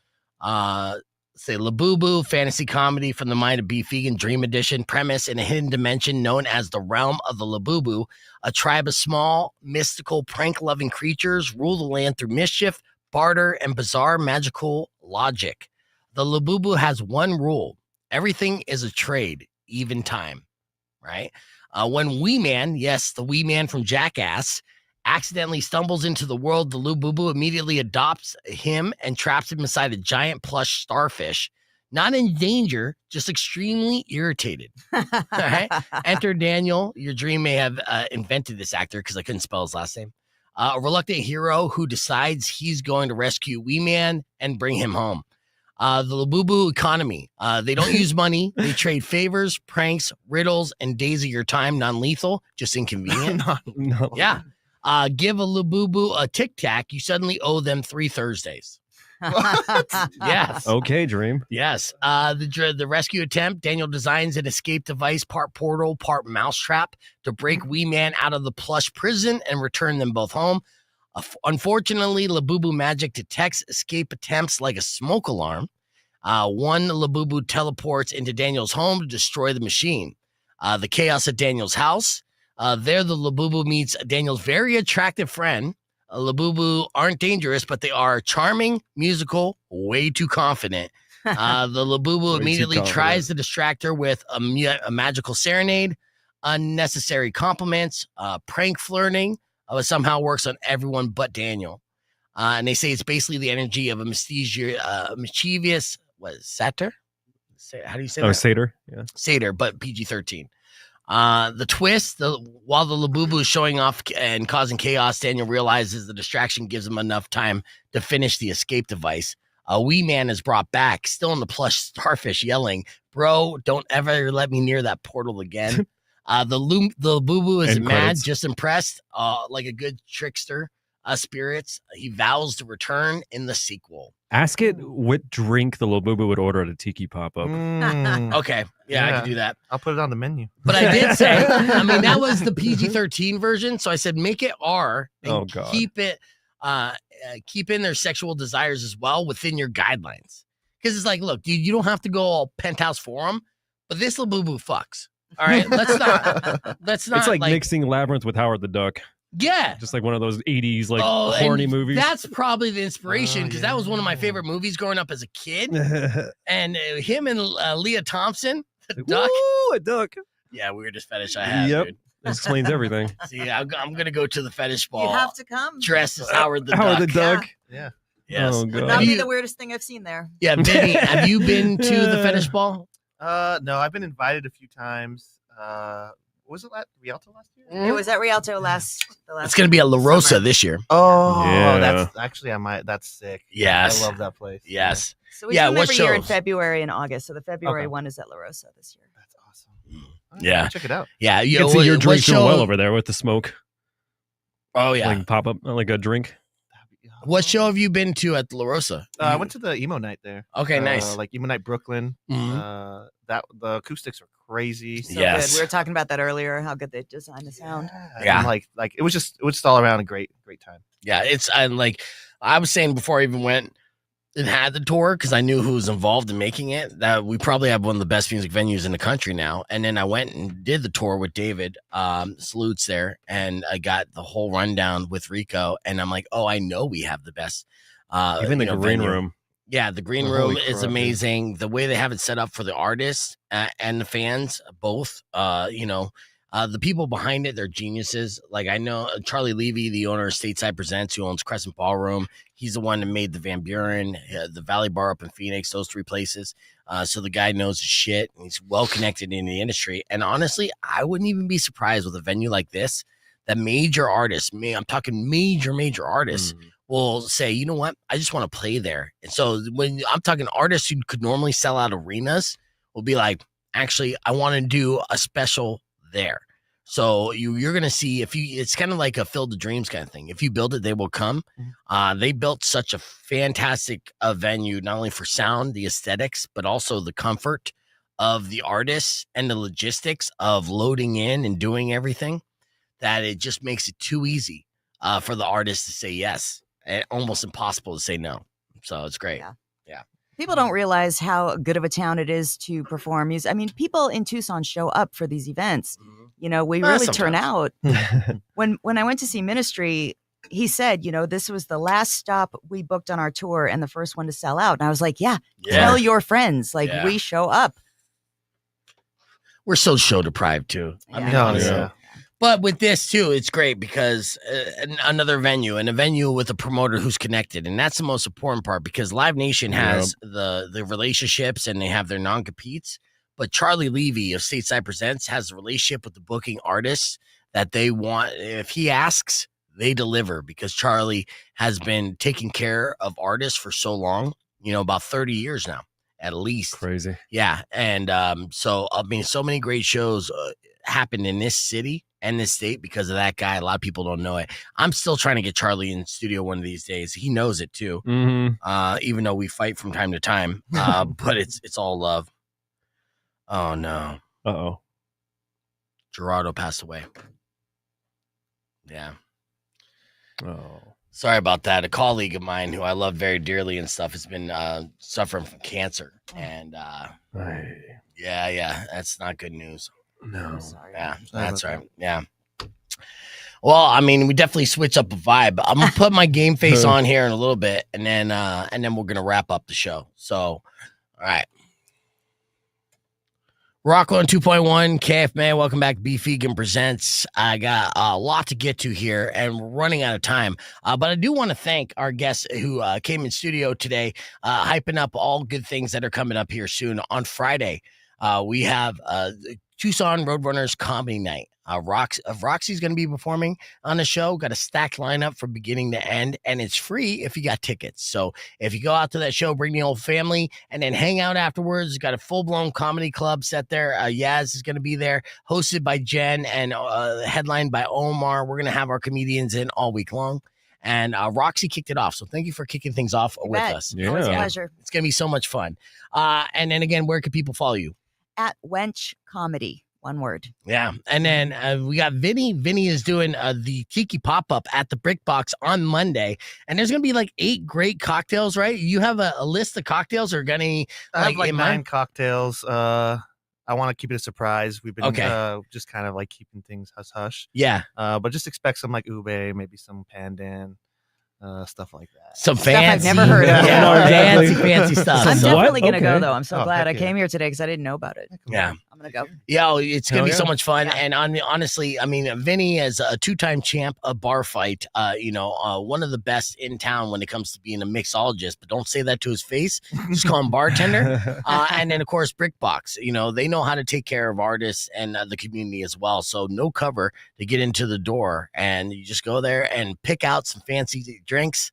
say Labubu, fantasy comedy from the mind of Beef Vegan, Dream Edition, premise in a hidden dimension known as the realm of the Labubu. A tribe of small, mystical, prank-loving creatures rule the land through mischief, barter, and bizarre magical logic. The Labubu has one rule. Everything is a trade, even time, right? When Wee Man, yes, the Wee Man from Jackass, accidentally stumbles into the world, the Labubu immediately adopts him and traps him inside a giant plush starfish. Not in danger, just extremely irritated. All right? Enter Daniel. Your dream may have invented this actor because I couldn't spell his last name. A reluctant hero who decides he's going to rescue Wee Man and bring him home. The Labubu economy. They don't use money. They trade favors, pranks, riddles, and days of your time. Non-lethal, just inconvenient. No. Yeah. Give a Labubu a Tic Tac. You suddenly owe them 3 Thursdays. Yes. Okay, dream. Yes. The rescue attempt. Daniel designs an escape device, part portal, part mousetrap, to break Wee Man out of the plush prison and return them both home. Unfortunately, Labubu magic detects escape attempts like a smoke alarm. One Labubu teleports into Daniel's home to destroy the machine. The chaos at Daniel's house. There, the Labubu meets Daniel's very attractive friend. Labubu aren't dangerous, but they are charming, musical, way too confident. The Labubu Way too immediately confident. tries to distract her with a magical serenade, unnecessary compliments, prank flirting. Somehow works on everyone but Daniel. And they say it's basically the energy of a mischievous, satyr? How do you say that? Satyr. Yeah. Satyr, but PG-13. The twist, while the Labubu is showing off and causing chaos, Daniel realizes the distraction gives him enough time to finish the escape device. A Wee Man is brought back, still in the plush starfish, yelling, "Bro, don't ever let me near that portal again." The Labubu is End mad, credits. just impressed, like a good trickster. Spirits. He vows to return in the sequel. Ask it what drink the Labubu would order at a Tiki Pop-Up. Okay, yeah, I can do that. I'll put it on the menu. But I did say, I mean, that was the PG-13 version. So I said, make it R and Oh, God. keep it, keep in their sexual desires as well within your guidelines. Because it's like, look, dude, you don't have to go all penthouse forum, but this Labubu fucks. All right, let's not. It's like mixing Labyrinth with Howard the Duck. Yeah. Just like one of those 80s Oh, horny and movies. That's probably the inspiration because that was one of my favorite movies growing up as a kid. And him and Leah Thompson, the duck. Ooh, a duck. Yeah, weirdest fetish I have. Yep. Dude. That explains everything. See, I'm gonna go to the fetish ball. You have to come. Dressed as Howard the Howard Duck. the Duck. Yeah. Yes. Oh, Would God. not Have be you- the weirdest thing I've seen there. Yeah, Vinny, have you been to the fetish ball? No, I've been invited a few times. was it Rialto last year? It was at Rialto last. It's going to be at La Rosa summer. this year. Oh, Yeah. that's actually that's sick. Yes. I love that place. Yes. So we do them what every year in shows? February and August. So the February Okay. one is at La Rosa this year. That's awesome. All right, Yeah. I'll check it out. Yeah. You can see your drink doing well over there with the smoke. Oh, yeah. Like pop up like a drink. What show have you been to at La Rosa? I went to the emo night there. Okay, nice. Like emo night Brooklyn. Mhm. The acoustics are crazy. So Yes. good. We were talking about that earlier. How good they designed the sound. Yeah. And like it was just all around a great time. Yeah, and like I was saying before I even went and had the tour, because I knew who was involved in making it, that we probably have one of the best music venues in the country now. And then I went and did the tour with David, salutes there, and I got the whole rundown with Rico, and I'm like, oh, I know we have the best. Even the green venue. room. Yeah, the green Oh, room holy is crap, dude. amazing. The way they have it set up for the artists and the fans, both. The people behind it, they're geniuses. Like I know Charlie Levy, the owner of Stateside Presents, who owns Crescent Ballroom. He's the one that made the Van Buren, the Valley Bar up in Phoenix, those three places. So the guy knows his shit. And he's well connected in the industry. And honestly, I wouldn't even be surprised with a venue like this that major artists, I'm talking major artists, will say, you know what, I just want to play there. And so when I'm talking artists who could normally sell out arenas, will be like, actually, I want to do a special there. So you're going to see it's kind of like a Field of Dreams kind of thing. If you build it, they will come. They built such a fantastic venue, not only for sound, the aesthetics, but also the comfort of the artists and the logistics of loading in and doing everything, that it just makes it too easy for the artist to say yes, and almost impossible to say no. So it's great. Yeah. Yeah. People don't realize how good of a town it is to perform music. I mean, people in Tucson show up for these events. You know, we really turn out. When I went to see Ministry, he said, you know, this was the last stop we booked on our tour and the first one to sell out. And I was like, yeah. Tell your friends, like we show up. We're so show deprived too. I mean, Oh, honestly. yeah. But with this too, it's great because another venue, and a venue with a promoter who's connected, and that's the most important part, because Live Nation has the relationships and they have their non-competes. But Charlie Levy of Stateside Presents has a relationship with the booking artists that they want. If he asks, they deliver, because Charlie has been taking care of artists for so long, about 30 years now, at least. Crazy. Yeah. And so many great shows happened in this city and this state because of that guy. A lot of people don't know it. I'm still trying to get Charlie in studio one of these days. He knows it too. Even though we fight from time to time, but it's all love. Oh no. Uh-oh. Gerardo passed away. Yeah. Oh. Sorry about that. A colleague of mine who I love very dearly and stuff has been suffering from cancer. And yeah, that's not good news. No. Yeah, that's right. Yeah. Well, I mean, we definitely switch up a vibe. I'm gonna put my game face on here in a little bit, and then we're gonna wrap up the show. So, all right. Rocco on 2.1, KF Man, welcome back. Beef Vegan Presents. I got a lot to get to here, and we're running out of time. But I do want to thank our guests who came in studio today, hyping up all good things that are coming up here soon. On Friday, we have Tucson Roadrunners Comedy Night. Roxy's going to be performing on the show. Got a stacked lineup from beginning to end, and it's free if you got tickets. So if you go out to that show, bring the whole family, and then hang out afterwards. Got a full-blown comedy club set there. Yaz is going to be there, hosted by Jen and headlined by Omar. We're going to have our comedians in all week long. And Roxy kicked it off. So thank you for kicking things off with us. Yeah. Always a pleasure. It's going to be so much fun. And then again, where can people follow you? At Wench Comedy. One word. Yeah. And then we got Vinny. Vinny is doing the Tiki Pop-Up at the Brick Box on Monday. And there's going to be like 8 great cocktails, right? You have a list of cocktails, or got any? I have like 9 cocktails. I want to keep it a surprise. We've been just kind of like keeping things hush-hush. Yeah. But just expect some like ube, maybe some pandan. Stuff like that. Some Stuff fancy. I've never heard of. Yeah, fancy stuff. I'm So- definitely going to Okay. go, though. I'm so Oh, glad heck I yeah. came here today because I didn't know about it. Yeah. I'm I'm gonna go. Yeah, it's gonna Hell be so yeah. much fun. Yeah. And honestly, I mean, Vinny is a 2-time champ of bar fight. One of the best in town when it comes to being a mixologist. But don't say that to his face. Just call him bartender. And then of course, Brickbox. They know how to take care of artists and the community as well. So no cover to get into the door, and you just go there and pick out some fancy drinks.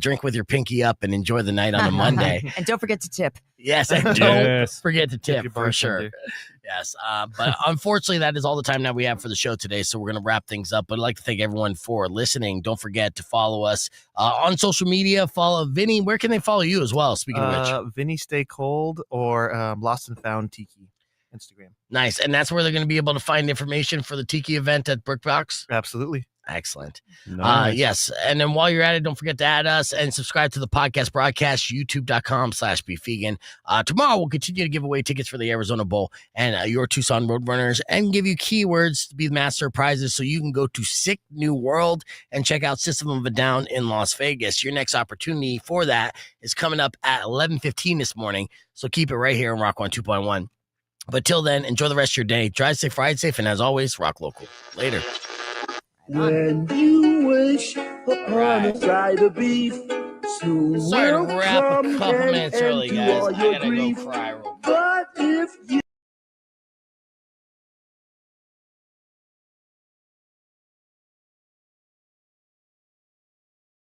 Drink with your pinky up and enjoy the night on a Monday. And don't forget to tip. Yes, and don't Yes. forget to tip your for sure. bartender. Yes, but unfortunately, that is all the time that we have for the show today. So we're going to wrap things up. But I'd like to thank everyone for listening. Don't forget to follow us on social media. Follow Vinny. Where can they follow you as well? Speaking of which, Vinny Stay Cold or Lost and Found Tiki Instagram. nice. And that's where they're going to be able to find information for the Tiki event at Brickbox. Absolutely. Excellent. Nice. Yes. And then while you're at it, don't forget to add us and subscribe to the podcast broadcast, youtube.com/beefvegan. Tomorrow, we'll continue to give away tickets for the Arizona Bowl and your Tucson Roadrunners and give you keywords to be the master of prizes so you can go to Sick New World and check out System of a Down in Las Vegas. Your next opportunity for that is coming up at 11:15 this morning. So keep it right here on Rock 102.1. But till then, enjoy the rest of your day. Drive safe, ride safe, and as always, rock local. Later. When you wish upon a side of beef, soon Sorry to will wrap a come couple an minutes end early, to guys. all I your gotta grief. go cry